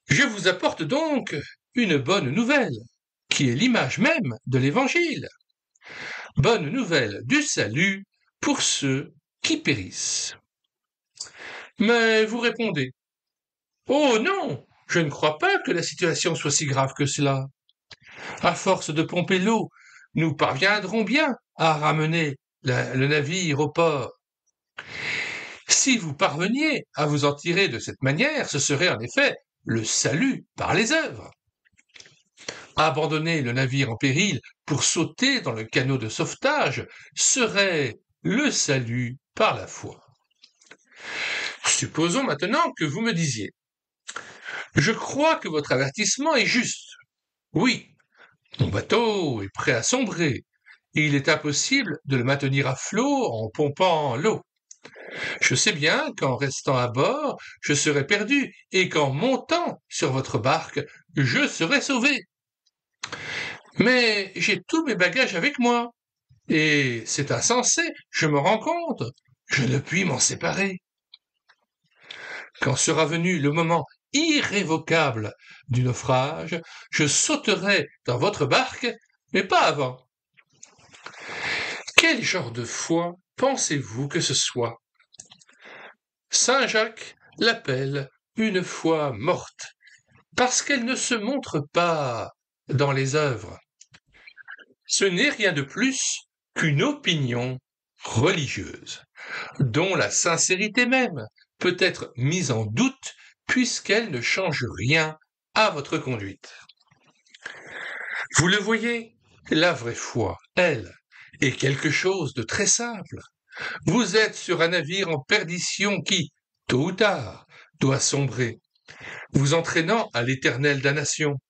Je vous apporte donc une bonne nouvelle, qui est l'image même de l'Évangile. Bonne nouvelle du salut pour ceux qui périssent. Mais vous répondez, oh non, je ne crois pas que la situation soit si grave que cela. À force de pomper l'eau, nous parviendrons bien à ramener le navire au port. Si vous parveniez à vous en tirer de cette manière, ce serait en effet le salut par les œuvres. Abandonner le navire en péril pour sauter dans le canot de sauvetage serait le salut par la foi. Supposons maintenant que vous me disiez, je crois que votre avertissement est juste. Oui, mon bateau est prêt à sombrer, et il est impossible de le maintenir à flot en pompant l'eau. Je sais bien qu'en restant à bord, je serai perdu, et qu'en montant sur votre barque, je serai sauvé. Mais j'ai tous mes bagages avec moi, et c'est insensé, je me rends compte, je ne puis m'en séparer. Quand sera venu le moment irrévocable du naufrage, je sauterai dans votre barque, mais pas avant. Quel genre de foi pensez-vous que ce soit? Saint Jacques l'appelle une foi morte, parce qu'elle ne se montre pas dans les œuvres. Ce n'est rien de plus qu'une opinion religieuse, dont la sincérité même peut être mise en doute puisqu'elle ne change rien à votre conduite. Vous le voyez, la vraie foi, elle, est quelque chose de très simple. Vous êtes sur un navire en perdition qui, tôt ou tard, doit sombrer, vous entraînant à l'éternelle damnation.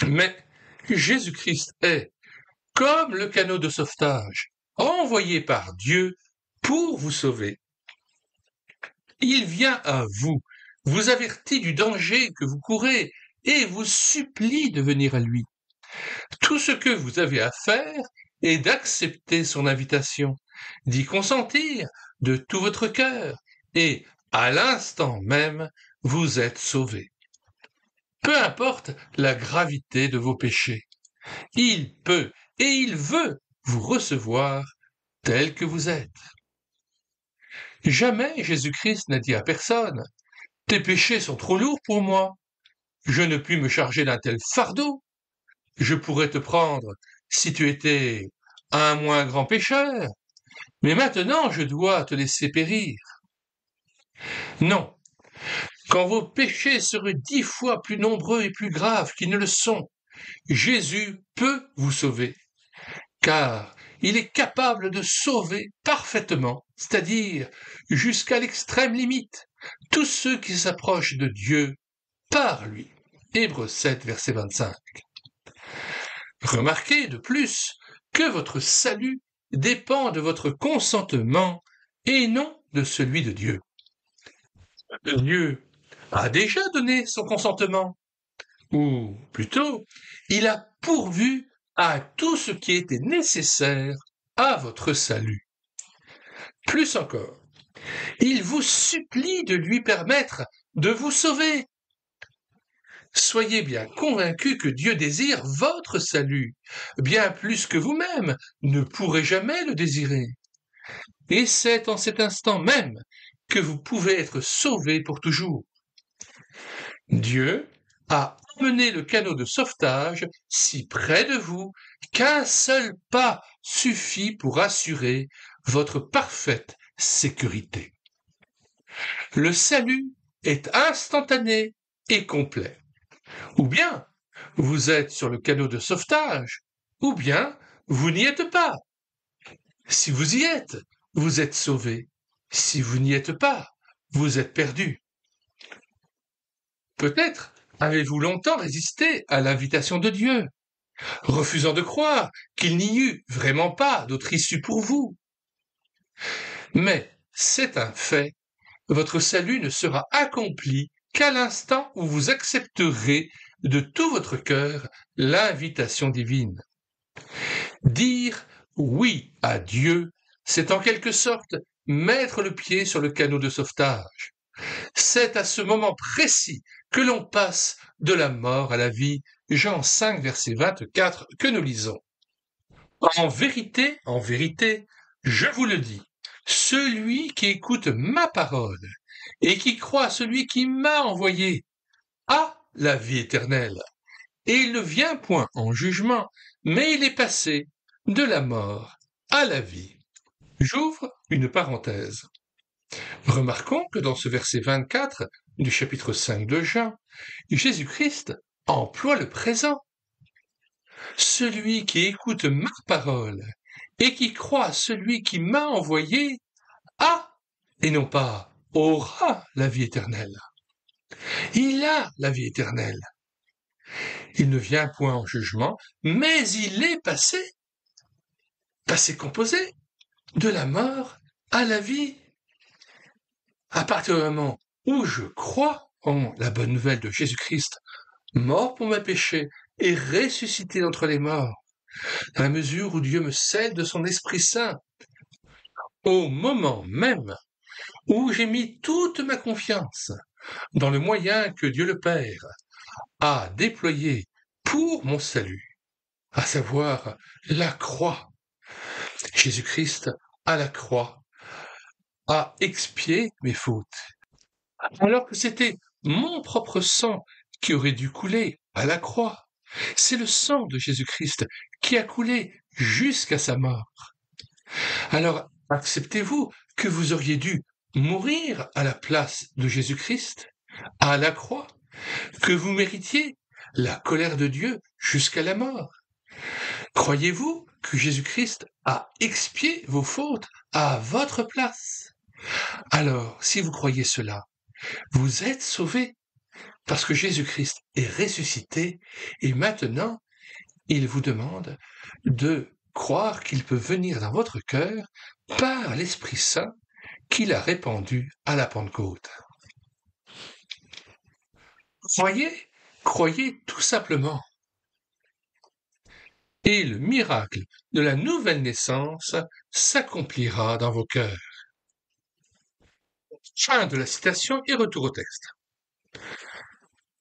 Mais Jésus-Christ est, comme le canot de sauvetage, envoyé par Dieu pour vous sauver. Il vient à vous, vous avertit du danger que vous courez et vous supplie de venir à lui. Tout ce que vous avez à faire est d'accepter son invitation, d'y consentir de tout votre cœur et, à l'instant même, vous êtes sauvé. Peu importe la gravité de vos péchés, il peut et il veut vous recevoir tel que vous êtes. Jamais Jésus-Christ n'a dit à personne « Tes péchés sont trop lourds pour moi, je ne puis me charger d'un tel fardeau, je pourrais te prendre si tu étais un moins grand pécheur. » mais maintenant je dois te laisser périr. Non, quand vos péchés seraient 10 fois plus nombreux et plus graves qu'ils ne le sont, Jésus peut vous sauver, car il est capable de sauver parfaitement, c'est-à-dire jusqu'à l'extrême limite, tous ceux qui s'approchent de Dieu par lui. Hébreux 7, verset 25. Remarquez de plus que votre salut dépend de votre consentement et non de celui de Dieu. Dieu a déjà donné son consentement, ou plutôt, il a pourvu à tout ce qui était nécessaire à votre salut. Plus encore, il vous supplie de lui permettre de vous sauver. Soyez bien convaincus que Dieu désire votre salut, bien plus que vous-même ne pourrez jamais le désirer. Et c'est en cet instant même que vous pouvez être sauvés pour toujours. Dieu a emmené le canot de sauvetage si près de vous qu'un seul pas suffit pour assurer votre parfaite sécurité. Le salut est instantané et complet. Ou bien vous êtes sur le canot de sauvetage, ou bien vous n'y êtes pas. Si vous y êtes, vous êtes sauvé. Si vous n'y êtes pas, vous êtes perdu. Peut-être avez-vous longtemps résisté à l'invitation de Dieu, refusant de croire qu'il n'y eut vraiment pas d'autre issue pour vous. Mais c'est un fait, votre salut ne sera accompli qu'à l'instant où vous accepterez de tout votre cœur l'invitation divine. Dire oui à Dieu, c'est en quelque sorte mettre le pied sur le canot de sauvetage. C'est à ce moment précis que l'on passe de la mort à la vie. Jean 5, verset 24, que nous lisons. En vérité, je vous le dis, celui qui écoute ma parole et qui croit à celui qui m'a envoyé a la vie éternelle. Et il ne vient point en jugement, mais il est passé de la mort à la vie. J'ouvre une parenthèse. Remarquons que dans ce verset 24 du chapitre 5 de Jean, Jésus-Christ emploie le présent. Celui qui écoute ma parole et qui croit à celui qui m'a envoyé a, et non pas aura, la vie éternelle. Il a la vie éternelle. Il ne vient point en jugement, mais il est passé composé, de la mort à la vie. À partir du moment où je crois en la bonne nouvelle de Jésus-Christ, mort pour mes péchés et ressuscité d'entre les morts, à la mesure où Dieu me scelle de son Esprit Saint, au moment même où j'ai mis toute ma confiance dans le moyen que Dieu le Père a déployé pour mon salut, à savoir la croix. Jésus-Christ, à la croix, a expié mes fautes, alors que c'était mon propre sang qui aurait dû couler à la croix. C'est le sang de Jésus-Christ qui a coulé jusqu'à sa mort. Alors, acceptez-vous que vous auriez dû mourir à la place de Jésus-Christ, à la croix, que vous méritiez la colère de Dieu jusqu'à la mort? Croyez-vous que Jésus-Christ a expié vos fautes à votre place? Alors, si vous croyez cela, vous êtes sauvés, parce que Jésus-Christ est ressuscité, et maintenant, il vous demande de croire qu'il peut venir dans votre cœur par l'Esprit Saint qu'il a répandu à la Pentecôte. Croyez tout simplement. Et le miracle de la nouvelle naissance s'accomplira dans vos cœurs. Fin de la citation et retour au texte.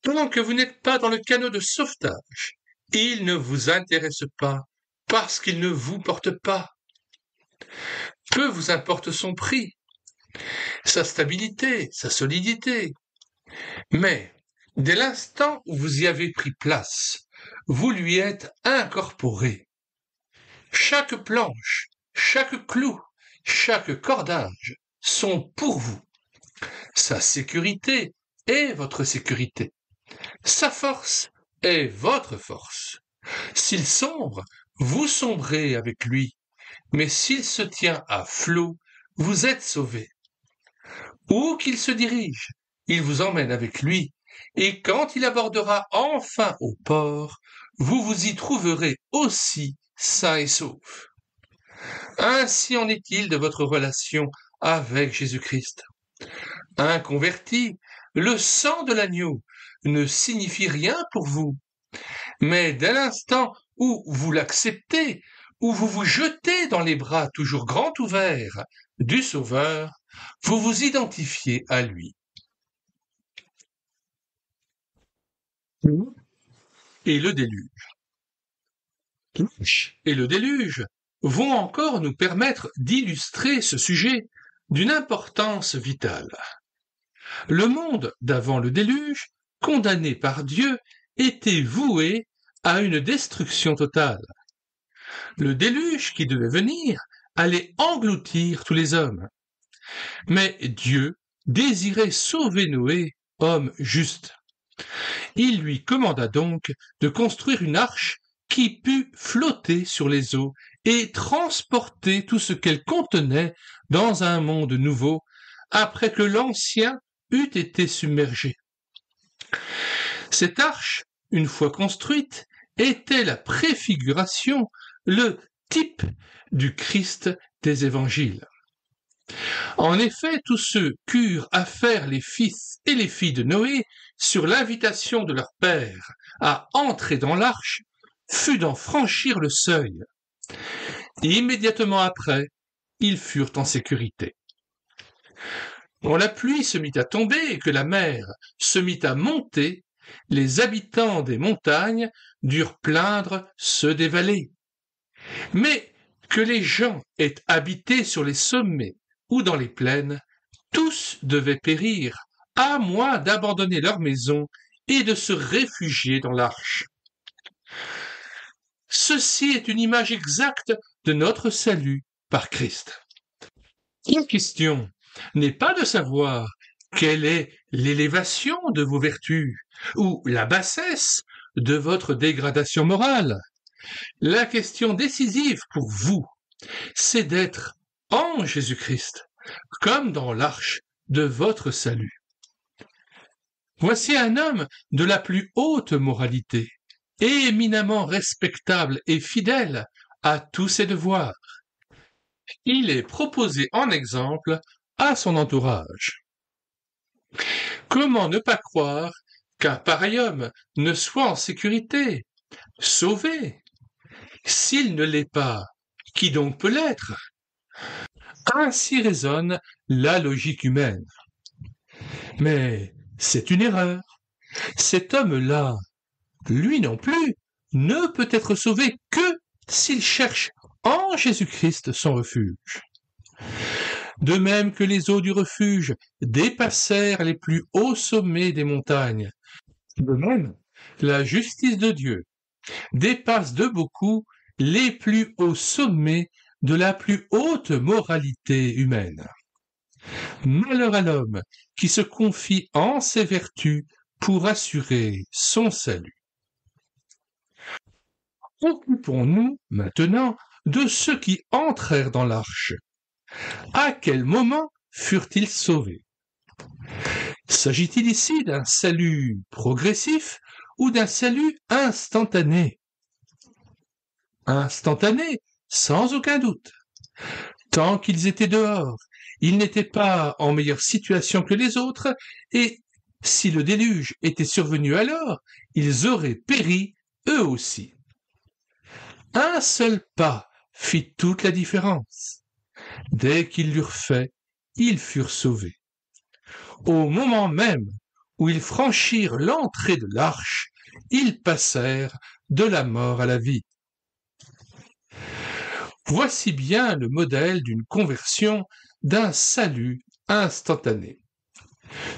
Pendant que vous n'êtes pas dans le canot de sauvetage, il ne vous intéresse pas parce qu'il ne vous porte pas. Peu vous importe son prix, sa stabilité, sa solidité. Mais dès l'instant où vous y avez pris place, vous lui êtes incorporé. Chaque planche, chaque clou chaque cordage sont pour vous. Sa sécurité est votre sécurité. Sa force est votre force. S'il sombre, vous sombrez avec lui, mais s'il se tient à flot, vous êtes sauvés. Où qu'il se dirige, il vous emmène avec lui, et quand il abordera enfin au port, vous vous y trouverez aussi sains et saufs. Ainsi en est-il de votre relation avec Jésus-Christ. Inconverti, le sang de l'agneau ne signifie rien pour vous, mais dès l'instant où vous l'acceptez, où vous vous jetez dans les bras toujours grands ouverts du Sauveur, vous vous identifiez à lui. Et le déluge. Et le déluge vont encore nous permettre d'illustrer ce sujet d'une importance vitale. Le monde d'avant le déluge, condamné par Dieu, était voué à une destruction totale. Le déluge qui devait venir allait engloutir tous les hommes. Mais Dieu désirait sauver Noé, homme juste. Il lui commanda donc de construire une arche qui pût flotter sur les eaux et transporter tout ce qu'elle contenait dans un monde nouveau, après que l'ancien eût été submergé. Cette arche, une fois construite, était la préfiguration, le type du Christ des évangiles. En effet, tous ceux qu'eurent à faire les fils et les filles de Noé, sur l'invitation de leur père à entrer dans l'arche, fut d'en franchir le seuil. Immédiatement après, ils furent en sécurité. Quand la pluie se mit à tomber et que la mer se mit à monter, les habitants des montagnes durent plaindre ceux des vallées. Mais que les gens aient habité sur les sommets ou dans les plaines, tous devaient périr, à moins d'abandonner leur maison et de se réfugier dans l'arche. Ceci est une image exacte de notre salut par Christ. La question n'est pas de savoir quelle est l'élévation de vos vertus ou la bassesse de votre dégradation morale. La question décisive pour vous, c'est d'être en Jésus-Christ, comme dans l'arche de votre salut. Voici un homme de la plus haute moralité, éminemment respectable et fidèle à tous ses devoirs. Il est proposé en exemple à son entourage. Comment ne pas croire qu'un pareil homme ne soit en sécurité, sauvé? S'il ne l'est pas, qui donc peut l'être? Ainsi raisonne la logique humaine. Mais c'est une erreur. Cet homme-là, lui non plus, ne peut être sauvé que s'il cherche en Jésus-Christ son refuge. De même que les eaux du refuge dépassèrent les plus hauts sommets des montagnes, de même, la justice de Dieu dépasse de beaucoup les plus hauts sommets de la plus haute moralité humaine. Malheur à l'homme qui se confie en ses vertus pour assurer son salut. Occupons-nous maintenant de ceux qui entrèrent dans l'arche. À quel moment furent-ils sauvés? S'agit-il ici d'un salut progressif ou d'un salut instantané? Instantané, sans aucun doute. Tant qu'ils étaient dehors, ils n'étaient pas en meilleure situation que les autres, et si le déluge était survenu alors, ils auraient péri eux aussi. Un seul pas fit toute la différence. Dès qu'ils l'eurent fait, ils furent sauvés. Au moment même où ils franchirent l'entrée de l'arche, ils passèrent de la mort à la vie. Voici bien le modèle d'une conversion, d'un salut instantané.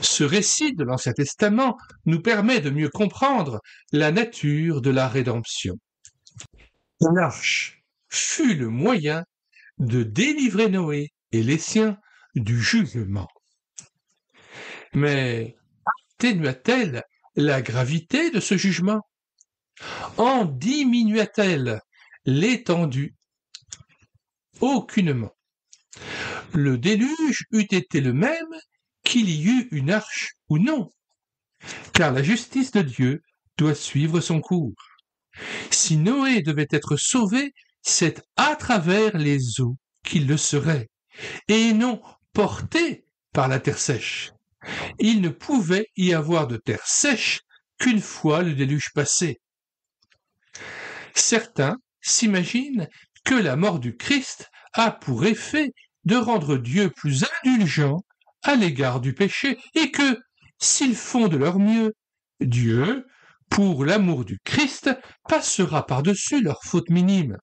Ce récit de l'Ancien Testament nous permet de mieux comprendre la nature de la rédemption. L'arche fut le moyen de délivrer Noé et les siens du jugement. Mais atténua-t-elle la gravité de ce jugement? En diminua-t-elle l'étendue? Aucunement. Le déluge eût été le même qu'il y eût une arche ou non, car la justice de Dieu doit suivre son cours. Si Noé devait être sauvé, c'est à travers les eaux qu'il le serait, et non porté par la terre sèche. Il ne pouvait y avoir de terre sèche qu'une fois le déluge passé. Certains s'imaginent que la mort du Christ a pour effet de rendre Dieu plus indulgent à l'égard du péché et que, s'ils font de leur mieux, Dieu, pour l'amour du Christ, passera par-dessus leurs fautes minimes.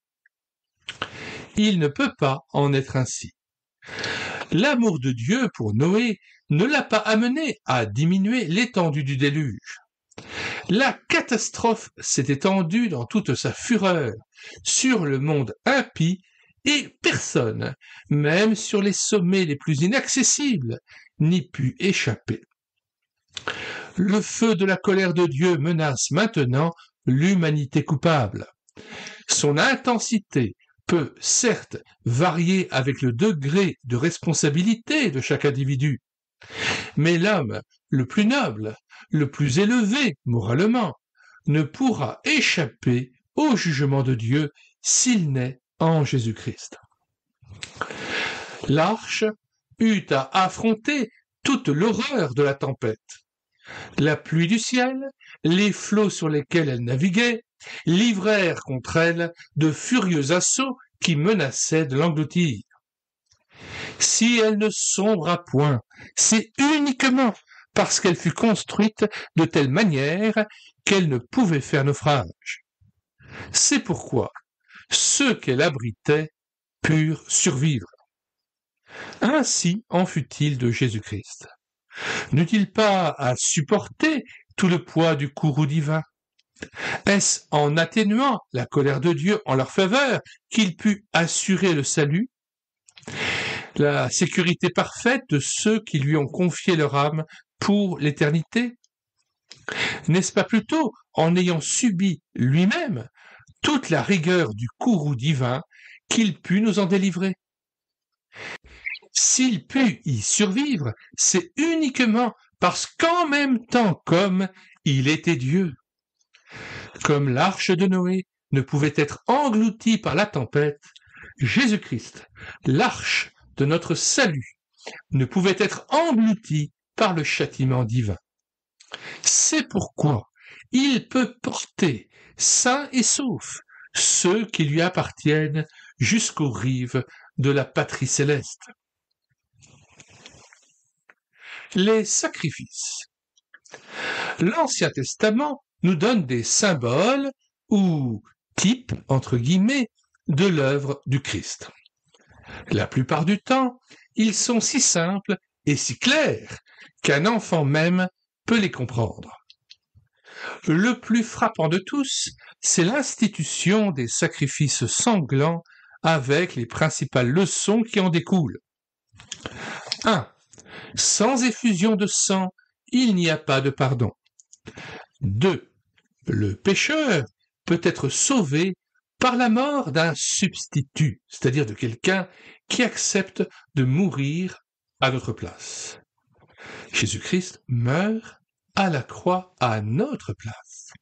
Il ne peut pas en être ainsi. L'amour de Dieu pour Noé ne l'a pas amené à diminuer l'étendue du déluge. La catastrophe s'est étendue dans toute sa fureur sur le monde impie et personne, même sur les sommets les plus inaccessibles, n'y put échapper. Le feu de la colère de Dieu menace maintenant l'humanité coupable. Son intensité peut certes varier avec le degré de responsabilité de chaque individu, mais l'homme le plus noble, le plus élevé moralement, ne pourra échapper au jugement de Dieu s'il naît en Jésus-Christ. L'arche eut à affronter toute l'horreur de la tempête. La pluie du ciel, les flots sur lesquels elle naviguait, livrèrent contre elle de furieux assauts qui menaçaient de l'engloutir. Si elle ne sombra point, c'est uniquement parce qu'elle fut construite de telle manière qu'elle ne pouvait faire naufrage. C'est pourquoi ceux qu'elle abritait purent survivre. Ainsi en fut-il de Jésus-Christ. N'eut-il pas à supporter tout le poids du courroux divin? Est-ce en atténuant la colère de Dieu en leur faveur qu'il put assurer le salut, la sécurité parfaite de ceux qui lui ont confié leur âme pour l'éternité? N'est-ce pas plutôt en ayant subi lui-même toute la rigueur du courroux divin qu'il put nous en délivrer? S'il put y survivre, c'est uniquement parce qu'en même temps qu'homme, il était Dieu. Comme l'arche de Noé ne pouvait être engloutie par la tempête, Jésus-Christ, l'arche de notre salut, ne pouvait être englouti par le châtiment divin. C'est pourquoi il peut porter sains et saufs ceux qui lui appartiennent jusqu'aux rives de la patrie céleste. Les sacrifices. L'Ancien Testament nous donne des symboles ou types, entre guillemets, de l'œuvre du Christ. La plupart du temps, ils sont si simples et si clairs qu'un enfant même peut les comprendre. Le plus frappant de tous, c'est l'institution des sacrifices sanglants avec les principales leçons qui en découlent. 1. Sans effusion de sang, il n'y a pas de pardon. 2. Le pécheur peut être sauvé par la mort d'un substitut, c'est-à-dire de quelqu'un qui accepte de mourir à notre place. Jésus-Christ meurt à la croix à notre place.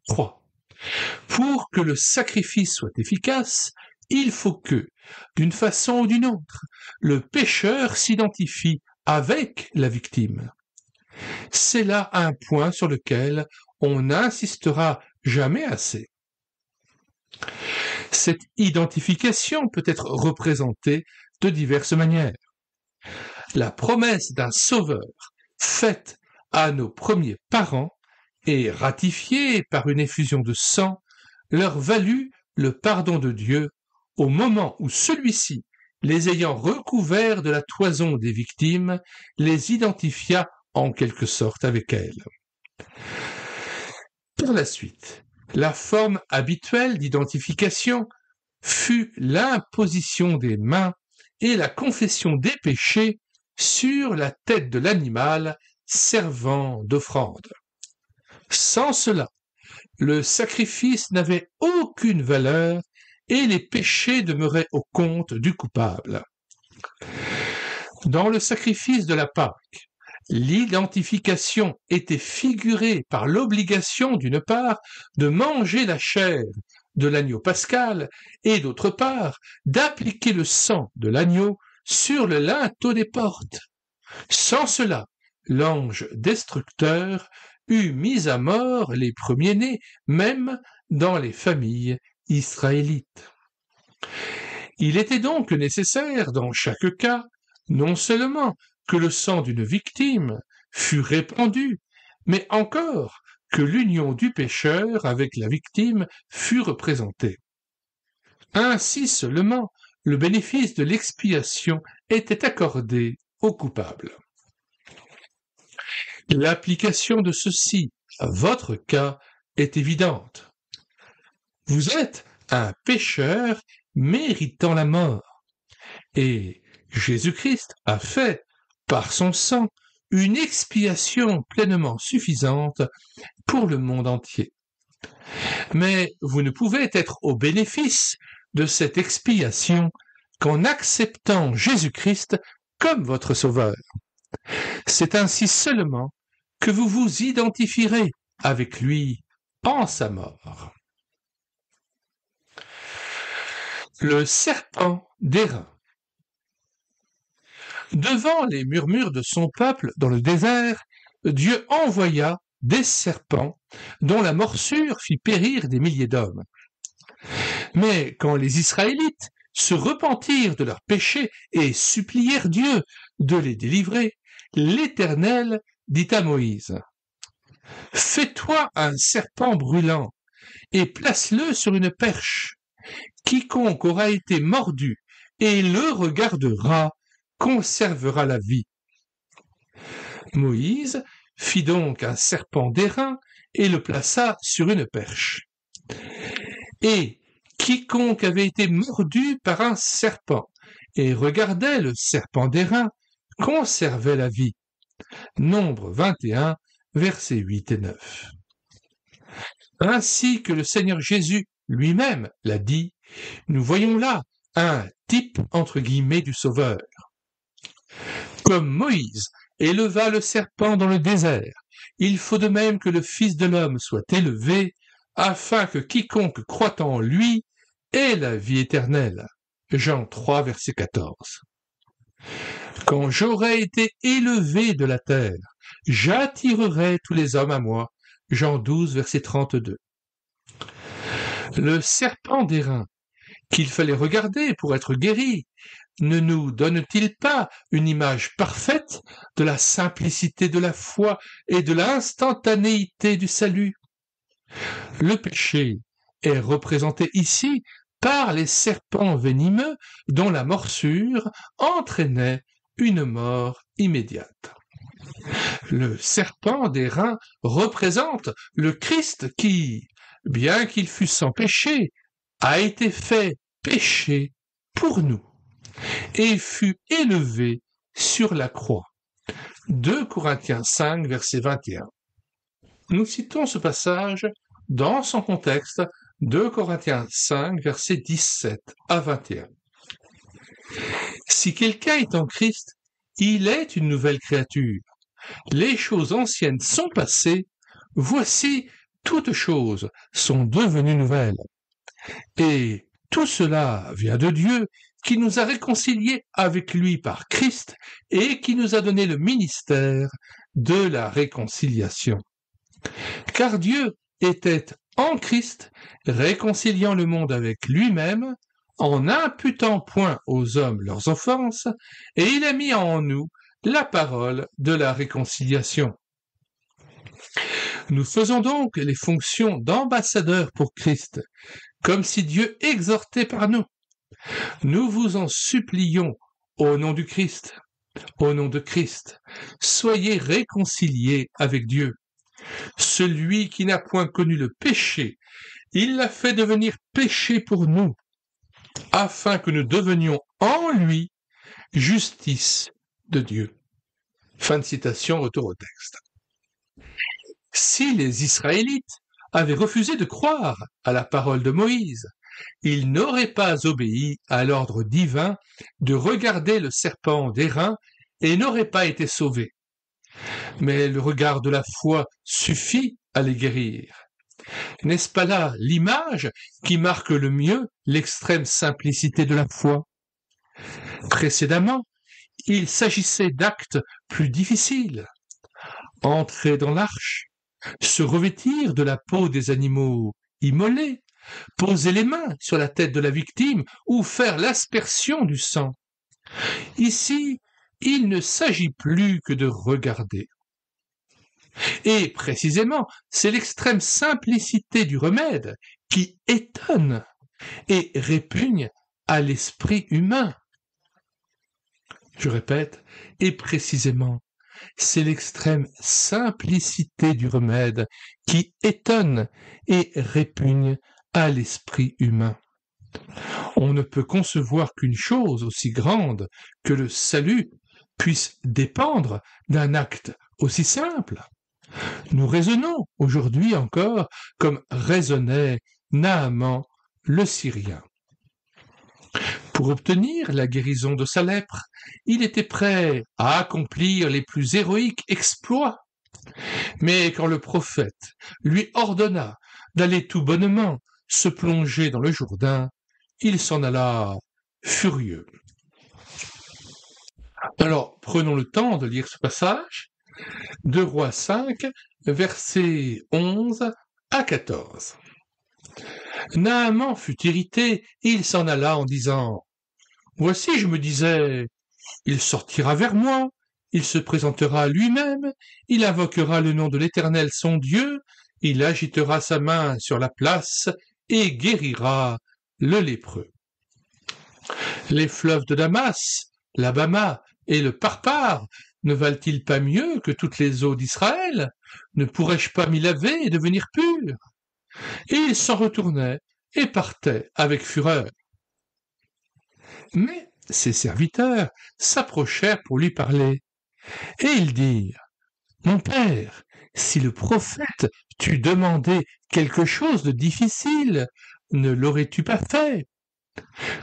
3. Pour que le sacrifice soit efficace, il faut que, d'une façon ou d'une autre, le pécheur s'identifie avec la victime. C'est là un point sur lequel on n'insistera jamais assez. Cette identification peut être représentée de diverses manières. La promesse d'un sauveur faite à nos premiers parents et ratifiée par une effusion de sang leur valut le pardon de Dieu au moment où celui-ci, les ayant recouverts de la toison des victimes, les identifia en quelque sorte avec elles. Par la suite, la forme habituelle d'identification fut l'imposition des mains et la confession des péchés sur la tête de l'animal servant d'offrande. Sans cela, le sacrifice n'avait aucune valeur et les péchés demeuraient au compte du coupable. Dans le sacrifice de la Pâque, l'identification était figurée par l'obligation d'une part de manger la chair de l'agneau pascal et d'autre part d'appliquer le sang de l'agneau sur le linteau des portes. Sans cela, l'ange destructeur eût mis à mort les premiers-nés, même dans les familles israélites. Il était donc nécessaire, dans chaque cas, non seulement que le sang d'une victime fût répandu, mais encore que l'union du pécheur avec la victime fût représentée. Ainsi seulement, le bénéfice de l'expiation était accordé au coupable. L'application de ceci à votre cas est évidente. Vous êtes un pécheur méritant la mort, et Jésus-Christ a fait, par son sang, une expiation pleinement suffisante pour le monde entier. Mais vous ne pouvez être au bénéfice de cette expiation qu'en acceptant Jésus-Christ comme votre Sauveur. C'est ainsi seulement que vous vous identifierez avec lui en sa mort. Le serpent d'airain. Devant les murmures de son peuple dans le désert, Dieu envoya des serpents dont la morsure fit périr des milliers d'hommes. Mais quand les Israélites se repentirent de leurs péchés et supplièrent Dieu de les délivrer, l'Éternel dit à Moïse, « Fais-toi un serpent brûlant et place-le sur une perche. Quiconque aura été mordu et le regardera conservera la vie. » Moïse fit donc un serpent d'airain et le plaça sur une perche. Et quiconque avait été mordu par un serpent et regardait le serpent d'airain conservait la vie. Nombre 21, versets 8 et 9. Ainsi que le Seigneur Jésus lui-même l'a dit, nous voyons là un type entre guillemets du Sauveur. Comme Moïse éleva le serpent dans le désert, il faut de même que le Fils de l'homme soit élevé, afin que quiconque croit en lui ait la vie éternelle. Jean 3, verset 14. Quand j'aurai été élevé de la terre, j'attirerai tous les hommes à moi. Jean 12, verset 32. Le serpent d'airain, qu'il fallait regarder pour être guéri, ne nous donne-t-il pas une image parfaite de la simplicité de la foi et de l'instantanéité du salut? Le péché est représenté ici par les serpents venimeux dont la morsure entraînait une mort immédiate. Le serpent d'airain représente le Christ qui, bien qu'il fût sans péché, a été fait péché pour nous et fut élevé sur la croix. 2 Corinthiens 5, verset 21. Nous citons ce passage dans son contexte, 2 Corinthiens 5, versets 17 à 21. Si quelqu'un est en Christ, il est une nouvelle créature. Les choses anciennes sont passées, voici toutes choses sont devenues nouvelles. Et tout cela vient de Dieu, qui nous a réconciliés avec lui par Christ et qui nous a donné le ministère de la réconciliation. Car Dieu était en Christ, réconciliant le monde avec lui-même, en n'imputant point aux hommes leurs offenses, et il a mis en nous la parole de la réconciliation. Nous faisons donc les fonctions d'ambassadeurs pour Christ, comme si Dieu exhortait par nous. Nous vous en supplions au nom du Christ, au nom de Christ, soyez réconciliés avec Dieu. Celui qui n'a point connu le péché, il l'a fait devenir péché pour nous, afin que nous devenions en lui justice de Dieu. Fin de citation, retour au texte. Si les Israélites avaient refusé de croire à la parole de Moïse, ils n'auraient pas obéi à l'ordre divin de regarder le serpent d'airain et n'auraient pas été sauvés. Mais le regard de la foi suffit à les guérir. N'est-ce pas là l'image qui marque le mieux l'extrême simplicité de la foi? Précédemment, il s'agissait d'actes plus difficiles. Entrer dans l'arche, se revêtir de la peau des animaux immolés, poser les mains sur la tête de la victime ou faire l'aspersion du sang. Ici, il ne s'agit plus que de regarder. Et précisément, c'est l'extrême simplicité du remède qui étonne et répugne à l'esprit humain. Je répète, et précisément, c'est l'extrême simplicité du remède qui étonne et répugne à l'esprit humain. On ne peut concevoir qu'une chose aussi grande que le salut puisse dépendre d'un acte aussi simple. Nous raisonnons aujourd'hui encore comme raisonnait Naaman le Syrien. Pour obtenir la guérison de sa lèpre, il était prêt à accomplir les plus héroïques exploits. Mais quand le prophète lui ordonna d'aller tout bonnement se plonger dans le Jourdain, il s'en alla furieux. Alors, prenons le temps de lire ce passage. 2 Rois 5, versets 11 à 14. Naaman fut irrité et il s'en alla en disant « Voici, je me disais, il sortira vers moi, il se présentera lui-même, il invoquera le nom de l'Éternel son Dieu, il agitera sa main sur la place et guérira le lépreux. Les fleuves de Damas, l'Abama et le Parpar ne valent-ils pas mieux que toutes les eaux d'Israël? Ne pourrais-je pas m'y laver et devenir pur? » Et il s'en retournait et partait avec fureur. Mais ses serviteurs s'approchèrent pour lui parler, et ils dirent « Mon père, si le prophète t'eût demandé quelque chose de difficile, ne l'aurais-tu pas fait?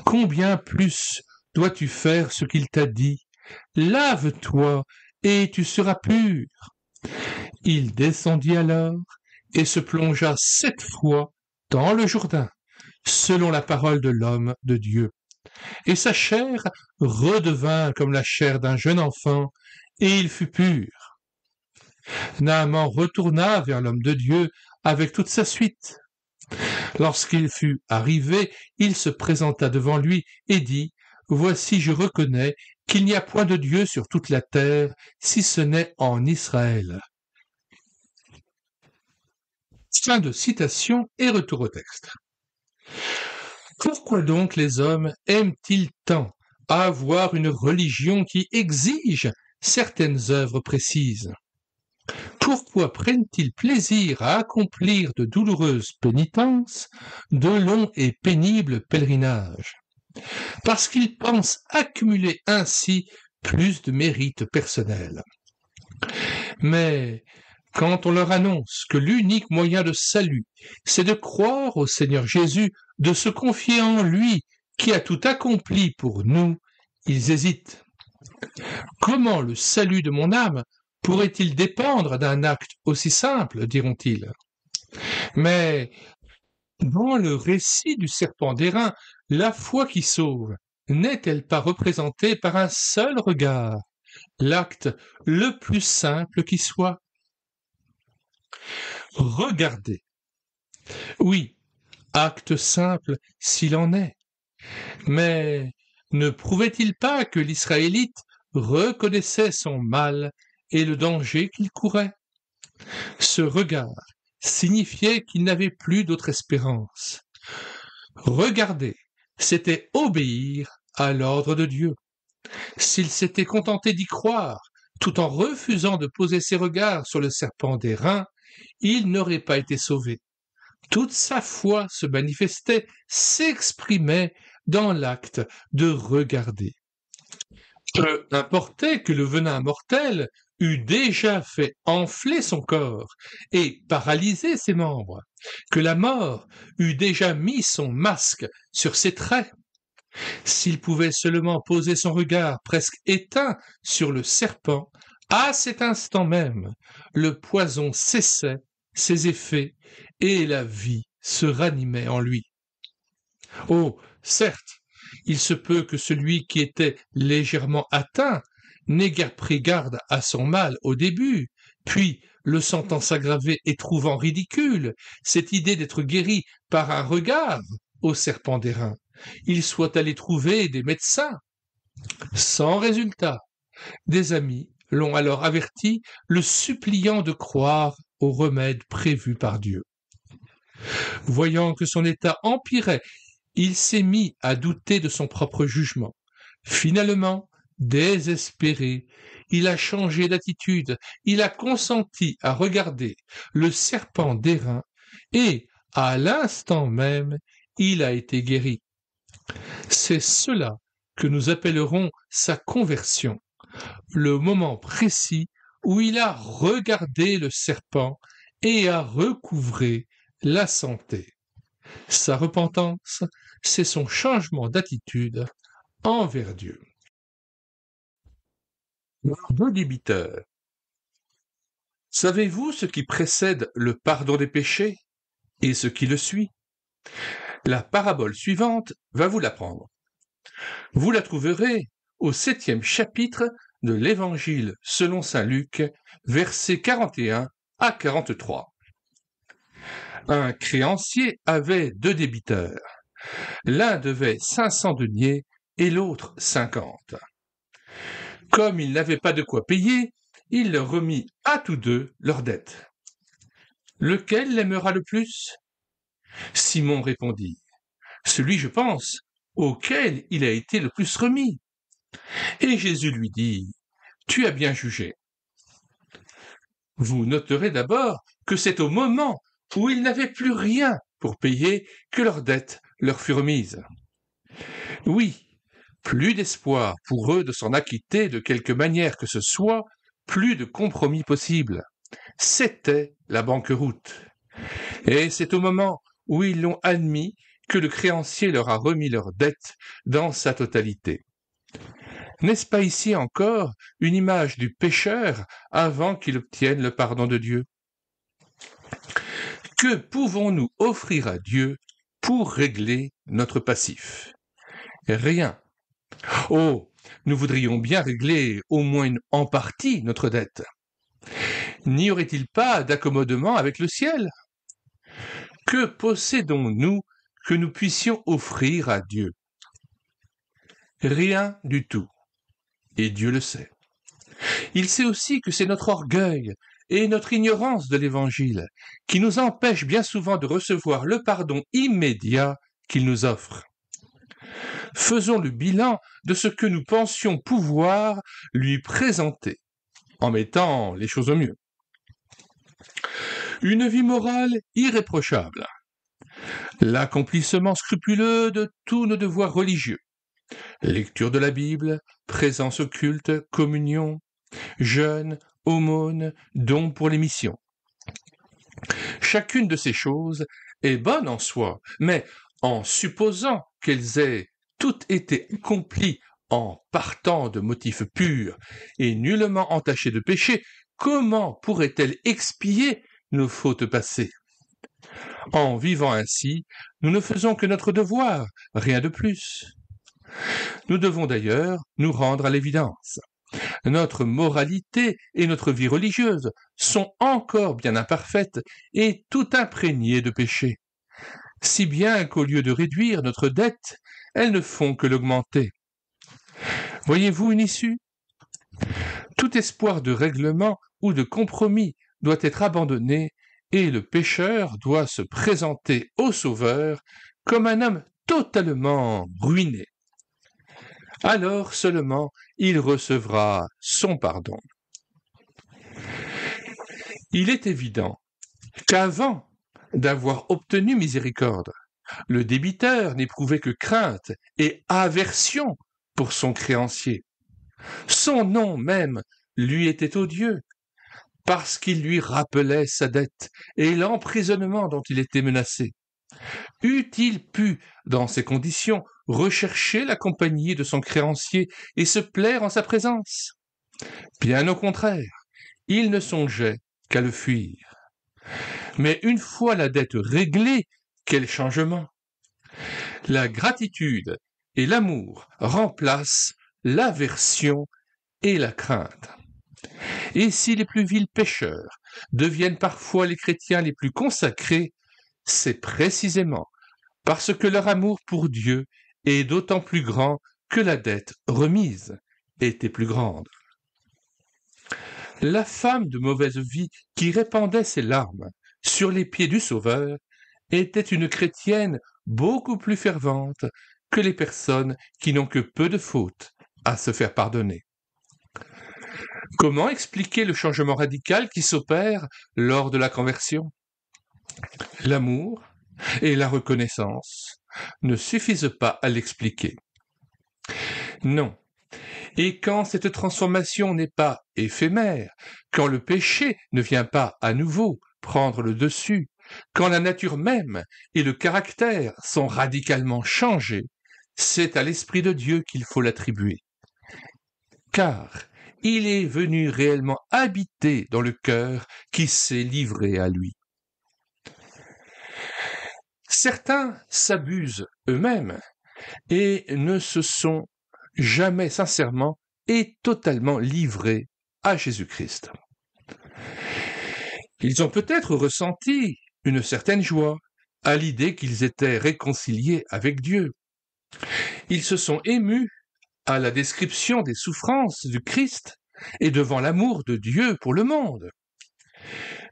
Combien plus dois-tu faire ce qu'il t'a dit? Lave-toi, et tu seras pur. » Il descendit alors et se plongea 7 fois dans le Jourdain, selon la parole de l'homme de Dieu. Et sa chair redevint comme la chair d'un jeune enfant, et il fut pur. Naaman retourna vers l'homme de Dieu avec toute sa suite. Lorsqu'il fut arrivé, il se présenta devant lui et dit « Voici, je reconnais qu'il n'y a point de Dieu sur toute la terre, si ce n'est en Israël. » Fin de citation et retour au texte. Pourquoi donc les hommes aiment-ils tant à avoir une religion qui exige certaines œuvres précises? Pourquoi prennent-ils plaisir à accomplir de douloureuses pénitences, de longs et pénibles pèlerinages? Parce qu'ils pensent accumuler ainsi plus de mérites personnels. Mais quand on leur annonce que l'unique moyen de salut, c'est de croire au Seigneur Jésus, de se confier en lui qui a tout accompli pour nous, ils hésitent. Comment le salut de mon âme pourrait-il dépendre d'un acte aussi simple, diront-ils? Mais dans le récit du serpent d'airain, la foi qui sauve n'est-elle pas représentée par un seul regard, l'acte le plus simple qui soit? Regardez. Oui, acte simple s'il en est. Mais ne prouvait-il pas que l'Israélite reconnaissait son mal et le danger qu'il courait? Ce regard signifiait qu'il n'avait plus d'autre espérance. Regarder, c'était obéir à l'ordre de Dieu. S'il s'était contenté d'y croire, tout en refusant de poser ses regards sur le serpent d'airain, il n'aurait pas été sauvé. Toute sa foi se manifestait, s'exprimait dans l'acte de regarder. Peu importait que le venin mortel eût déjà fait enfler son corps et paralysé ses membres, que la mort eût déjà mis son masque sur ses traits. S'il pouvait seulement poser son regard presque éteint sur le serpent, à cet instant même, le poison cessait ses effets et la vie se ranimait en lui. Oh, certes, il se peut que celui qui était légèrement atteint n'ait guère pris garde à son mal au début, puis, le sentant s'aggraver et trouvant ridicule cette idée d'être guéri par un regard au serpent d'airain, il soit allé trouver des médecins. Sans résultat, des amis l'ont alors averti, le suppliant de croire au remède prévu par Dieu. Voyant que son état empirait, il s'est mis à douter de son propre jugement. Finalement, désespéré, il a changé d'attitude, il a consenti à regarder le serpent d'airain et, à l'instant même, il a été guéri. C'est cela que nous appellerons sa conversion, le moment précis où il a regardé le serpent et a recouvré la santé. Sa repentance, c'est son changement d'attitude envers Dieu. Deux débiteurs. Savez-vous ce qui précède le pardon des péchés et ce qui le suit? La parabole suivante va vous l'apprendre. Vous la trouverez au 7e chapitre de l'Évangile selon saint Luc, versets 41 à 43. Un créancier avait deux débiteurs. L'un devait 500 deniers et l'autre 50. Comme il n'avait pas de quoi payer, il leur remit à tous deux leurs dettes. Lequel l'aimera le plus? Simon répondit, celui, je pense, auquel il a été le plus remis. Et Jésus lui dit, tu as bien jugé. Vous noterez d'abord que c'est au moment où ils n'avaient plus rien pour payer que leur dette leur fut remise. Oui, plus d'espoir pour eux de s'en acquitter de quelque manière que ce soit, plus de compromis possible. C'était la banqueroute. Et c'est au moment où ils l'ont admis que le créancier leur a remis leur dette dans sa totalité. N'est-ce pas ici encore une image du pécheur avant qu'il obtienne le pardon de Dieu? Que pouvons-nous offrir à Dieu pour régler notre passif? Rien. Oh, nous voudrions bien régler au moins en partie notre dette. N'y aurait-il pas d'accommodement avec le ciel? Que possédons-nous que nous puissions offrir à Dieu? Rien du tout. Et Dieu le sait. Il sait aussi que c'est notre orgueil et notre ignorance de l'Évangile qui nous empêchent bien souvent de recevoir le pardon immédiat qu'il nous offre. Faisons le bilan de ce que nous pensions pouvoir lui présenter, en mettant les choses au mieux. Une vie morale irréprochable, l'accomplissement scrupuleux de tous nos devoirs religieux, lecture de la Bible, présence au culte, communion, jeûne, aumône, dons pour les missions. Chacune de ces choses est bonne en soi, mais en supposant qu'elles aient toutes été accomplies en partant de motifs purs et nullement entachés de péché, comment pourrait-elle expier nos fautes passées? En vivant ainsi, nous ne faisons que notre devoir, rien de plus. Nous devons d'ailleurs nous rendre à l'évidence. Notre moralité et notre vie religieuse sont encore bien imparfaites et tout imprégnées de péché, si bien qu'au lieu de réduire notre dette, elles ne font que l'augmenter. Voyez-vous une issue? Tout espoir de règlement ou de compromis doit être abandonné et le pécheur doit se présenter au Sauveur comme un homme totalement ruiné. Alors seulement il recevra son pardon. Il est évident qu'avant d'avoir obtenu miséricorde, le débiteur n'éprouvait que crainte et aversion pour son créancier. Son nom même lui était odieux, parce qu'il lui rappelait sa dette et l'emprisonnement dont il était menacé. Eût-il pu, dans ces conditions, rechercher la compagnie de son créancier et se plaire en sa présence? Bien au contraire, il ne songeait qu'à le fuir. Mais une fois la dette réglée, quel changement! La gratitude et l'amour remplacent l'aversion et la crainte. Et si les plus vils pécheurs deviennent parfois les chrétiens les plus consacrés, c'est précisément parce que leur amour pour Dieu est d'autant plus grand que la dette remise était plus grande. La femme de mauvaise vie qui répandait ses larmes sur les pieds du Sauveur était une chrétienne beaucoup plus fervente que les personnes qui n'ont que peu de fautes à se faire pardonner. Comment expliquer le changement radical qui s'opère lors de la conversion? L'amour et la reconnaissance ne suffisent pas à l'expliquer. Non. Et quand cette transformation n'est pas éphémère, quand le péché ne vient pas à nouveau prendre le dessus, quand la nature même et le caractère sont radicalement changés, c'est à l'Esprit de Dieu qu'il faut l'attribuer. Car il est venu réellement habiter dans le cœur qui s'est livré à lui. Certains s'abusent eux-mêmes et ne se sont jamais sincèrement et totalement livrés à Jésus-Christ. Ils ont peut-être ressenti une certaine joie à l'idée qu'ils étaient réconciliés avec Dieu. Ils se sont émus à la description des souffrances du Christ et devant l'amour de Dieu pour le monde.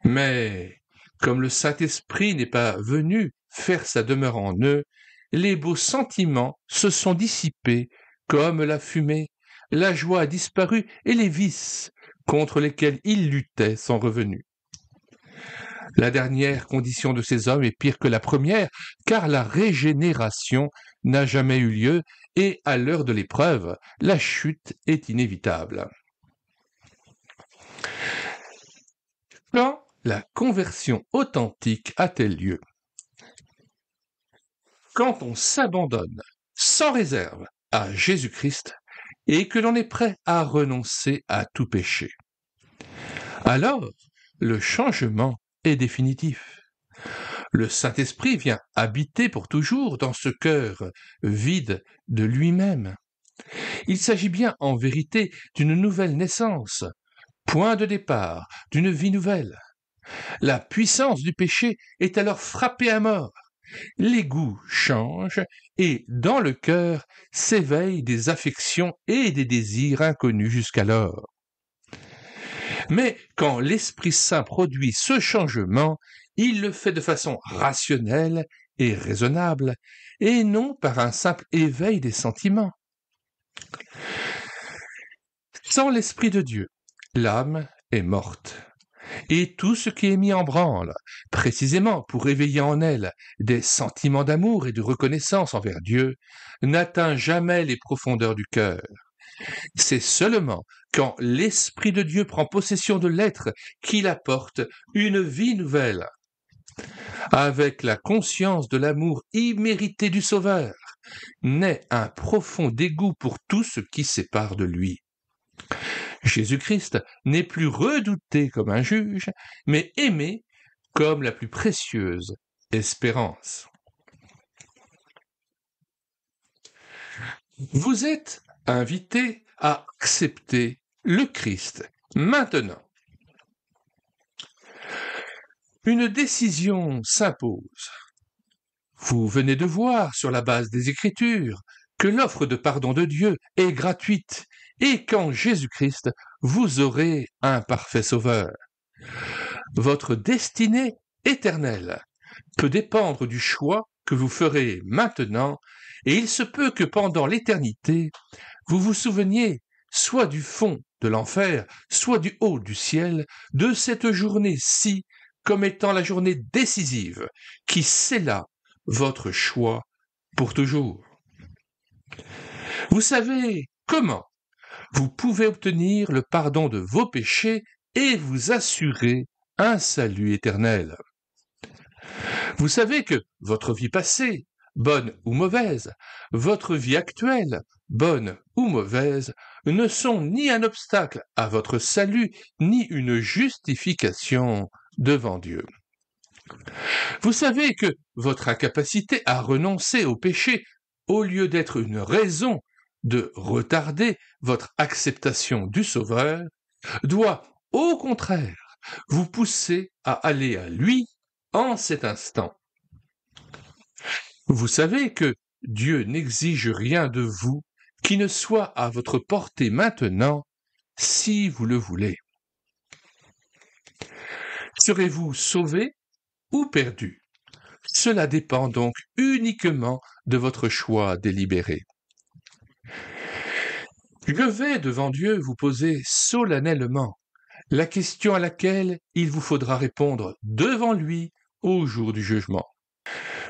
Mais comme le Saint-Esprit n'est pas venu faire sa demeure en eux, les beaux sentiments se sont dissipés comme la fumée, la joie a disparu et les vices contre lesquels ils luttaient sont revenus. La dernière condition de ces hommes est pire que la première, car la régénération n'a jamais eu lieu et à l'heure de l'épreuve, la chute est inévitable. Quand la conversion authentique a-t-elle lieu? Quand on s'abandonne sans réserve à Jésus-Christ et que l'on est prêt à renoncer à tout péché. Alors, le changement est définitif. Le Saint-Esprit vient habiter pour toujours dans ce cœur vide de lui-même. Il s'agit bien en vérité d'une nouvelle naissance, point de départ d'une vie nouvelle. La puissance du péché est alors frappée à mort. Les goûts changent et dans le cœur s'éveillent des affections et des désirs inconnus jusqu'alors. Mais quand l'Esprit Saint produit ce changement, il le fait de façon rationnelle et raisonnable, et non par un simple éveil des sentiments. Sans l'Esprit de Dieu, l'âme est morte. Et tout ce qui est mis en branle, précisément pour éveiller en elle des sentiments d'amour et de reconnaissance envers Dieu, n'atteint jamais les profondeurs du cœur. C'est seulement quand l'Esprit de Dieu prend possession de l'être qu'il apporte une vie nouvelle, avec la conscience de l'amour immérité du Sauveur, naît un profond dégoût pour tout ce qui sépare de lui. Jésus-Christ n'est plus redouté comme un juge, mais aimé comme la plus précieuse espérance. Vous êtes invité à accepter le Christ maintenant. Une décision s'impose. Vous venez de voir sur la base des Écritures que l'offre de pardon de Dieu est gratuite et qu'en Jésus-Christ, vous aurez un parfait sauveur. Votre destinée éternelle peut dépendre du choix que vous ferez maintenant, et il se peut que pendant l'éternité, vous vous souveniez soit du fond de l'enfer, soit du haut du ciel, de cette journée-ci comme étant la journée décisive qui scella votre choix pour toujours. Vous savez comment vous pouvez obtenir le pardon de vos péchés et vous assurer un salut éternel. Vous savez que votre vie passée, bonne ou mauvaise, votre vie actuelle, bonne ou mauvaise, ne sont ni un obstacle à votre salut, ni une justification devant Dieu. Vous savez que votre incapacité à renoncer au péché, au lieu d'être une raison de retarder votre acceptation du Sauveur, doit, au contraire, vous pousser à aller à lui en cet instant. Vous savez que Dieu n'exige rien de vous qui ne soit à votre portée maintenant, si vous le voulez. Serez-vous sauvé ou perdu? Cela dépend donc uniquement de votre choix délibéré. Je vais devant Dieu vous poser solennellement la question à laquelle il vous faudra répondre devant lui au jour du jugement.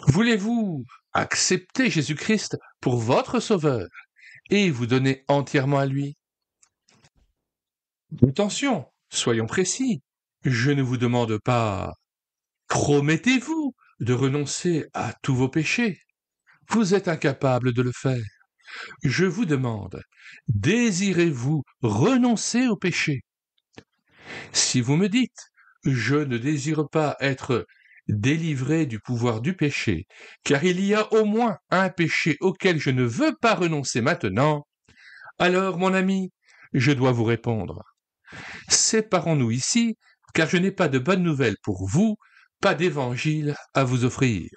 Voulez-vous accepter Jésus-Christ pour votre Sauveur et vous donner entièrement à lui? Attention, soyons précis. Je ne vous demande pas promettez-vous de renoncer à tous vos péchés. Vous êtes incapable de le faire. Je vous demande, désirez-vous renoncer au péché? Si vous me dites, je ne désire pas être délivré du pouvoir du péché, car il y a au moins un péché auquel je ne veux pas renoncer maintenant, alors, mon ami, je dois vous répondre. Séparons-nous ici, car je n'ai pas de bonnes nouvelles pour vous, pas d'évangile à vous offrir.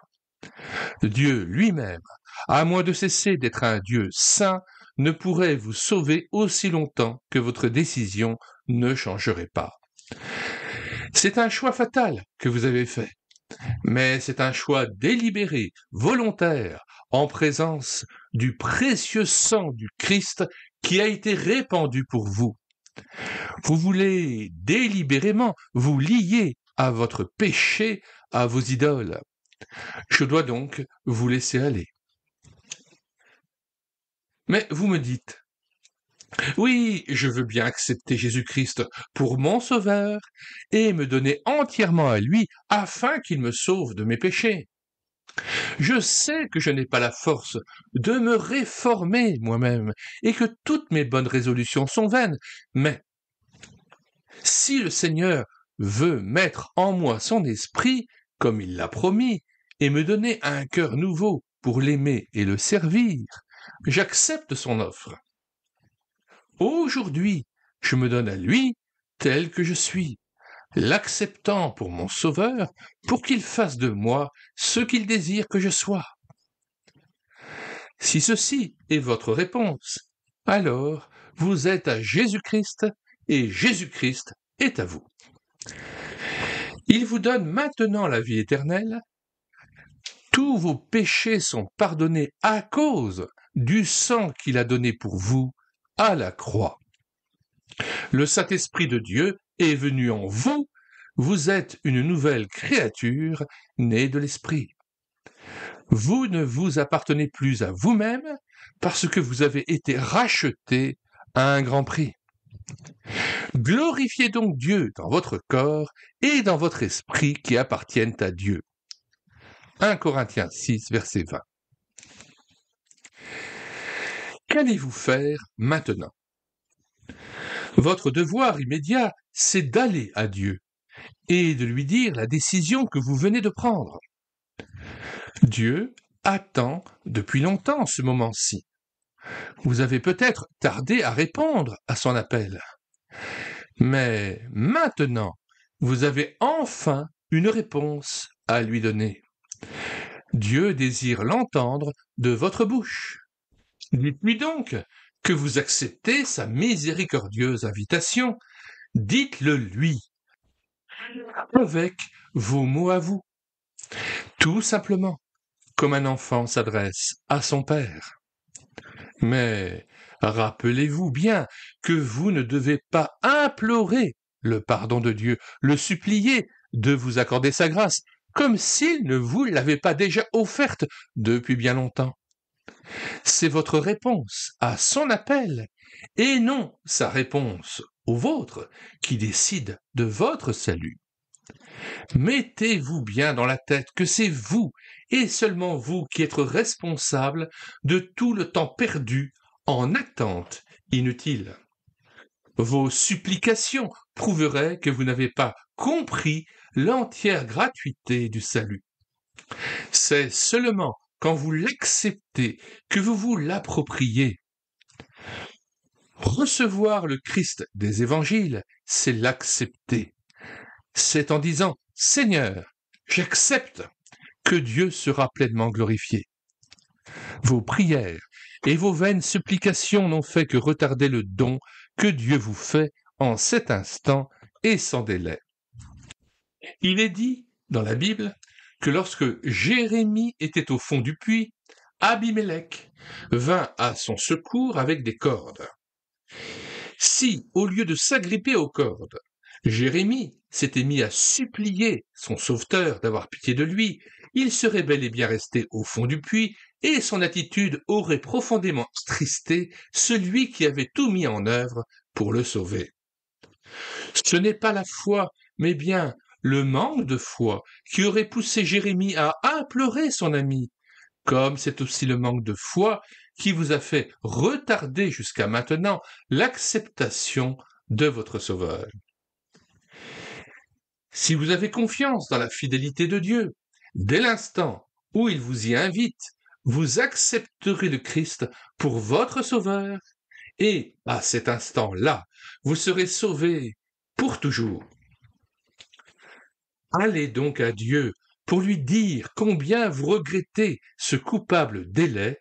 Dieu lui-même, à moins de cesser d'être un Dieu saint, ne pourrait vous sauver aussi longtemps que votre décision ne changerait pas. C'est un choix fatal que vous avez fait, mais c'est un choix délibéré, volontaire, en présence du précieux sang du Christ qui a été répandu pour vous. Vous voulez délibérément vous lier à votre péché, à vos idoles. Je dois donc vous laisser aller. Mais vous me dites, oui, je veux bien accepter Jésus-Christ pour mon Sauveur et me donner entièrement à lui afin qu'il me sauve de mes péchés. Je sais que je n'ai pas la force de me réformer moi-même et que toutes mes bonnes résolutions sont vaines, mais si le Seigneur veut mettre en moi son esprit, comme il l'a promis, et me donner un cœur nouveau pour l'aimer et le servir, j'accepte son offre. Aujourd'hui, je me donne à lui tel que je suis, l'acceptant pour mon Sauveur, pour qu'il fasse de moi ce qu'il désire que je sois. Si ceci est votre réponse, alors vous êtes à Jésus-Christ et Jésus-Christ est à vous. Il vous donne maintenant la vie éternelle. Tous vos péchés sont pardonnés à cause du sang qu'il a donné pour vous à la croix. Le Saint-Esprit de Dieu est venu en vous. Vous êtes une nouvelle créature née de l'Esprit. Vous ne vous appartenez plus à vous-même parce que vous avez été racheté à un grand prix. Glorifiez donc Dieu dans votre corps et dans votre esprit qui appartiennent à Dieu. 1 Corinthiens 6, verset 20. Qu'allez-vous faire maintenant? Votre devoir immédiat, c'est d'aller à Dieu et de lui dire la décision que vous venez de prendre. Dieu attend depuis longtemps ce moment-ci. Vous avez peut-être tardé à répondre à son appel. Mais maintenant, vous avez enfin une réponse à lui donner. Dieu désire l'entendre de votre bouche. Dites-lui donc que vous acceptez sa miséricordieuse invitation. Dites-le lui, avec vos mots à vous, tout simplement, comme un enfant s'adresse à son père. Mais rappelez-vous bien que vous ne devez pas implorer le pardon de Dieu, le supplier de vous accorder sa grâce, comme s'il ne vous l'avait pas déjà offerte depuis bien longtemps. C'est votre réponse à son appel et non sa réponse au vôtre qui décide de votre salut. Mettez-vous bien dans la tête que c'est vous et seulement vous qui êtes responsable de tout le temps perdu en attente inutile. Vos supplications prouveraient que vous n'avez pas compris l'entière gratuité du salut. C'est seulement quand vous l'acceptez que vous vous l'appropriez. Recevoir le Christ des évangiles, c'est l'accepter. C'est en disant « Seigneur, j'accepte » que Dieu sera pleinement glorifié. Vos prières et vos vaines supplications n'ont fait que retarder le don que Dieu vous fait en cet instant et sans délai. Il est dit dans la Bible que lorsque Jérémie était au fond du puits, Abimélec vint à son secours avec des cordes. Si, au lieu de s'agripper aux cordes, Jérémie s'était mis à supplier son sauveteur d'avoir pitié de lui, il serait bel et bien resté au fond du puits et son attitude aurait profondément attristé celui qui avait tout mis en œuvre pour le sauver. Ce n'est pas la foi, mais bien le manque de foi qui aurait poussé Jérémie à implorer son ami, comme c'est aussi le manque de foi qui vous a fait retarder jusqu'à maintenant l'acceptation de votre Sauveur. Si vous avez confiance dans la fidélité de Dieu, dès l'instant où il vous y invite, vous accepterez le Christ pour votre Sauveur et, à cet instant-là, vous serez sauvé pour toujours. Allez donc à Dieu pour lui dire combien vous regrettez ce coupable délai,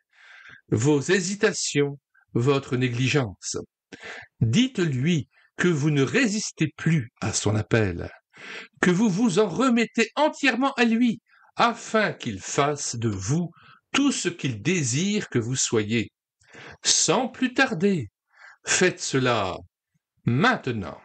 vos hésitations, votre négligence. Dites-lui que vous ne résistez plus à son appel, que vous vous en remettez entièrement à lui, afin qu'il fasse de vous tout ce qu'il désire que vous soyez. Sans plus tarder, faites cela maintenant.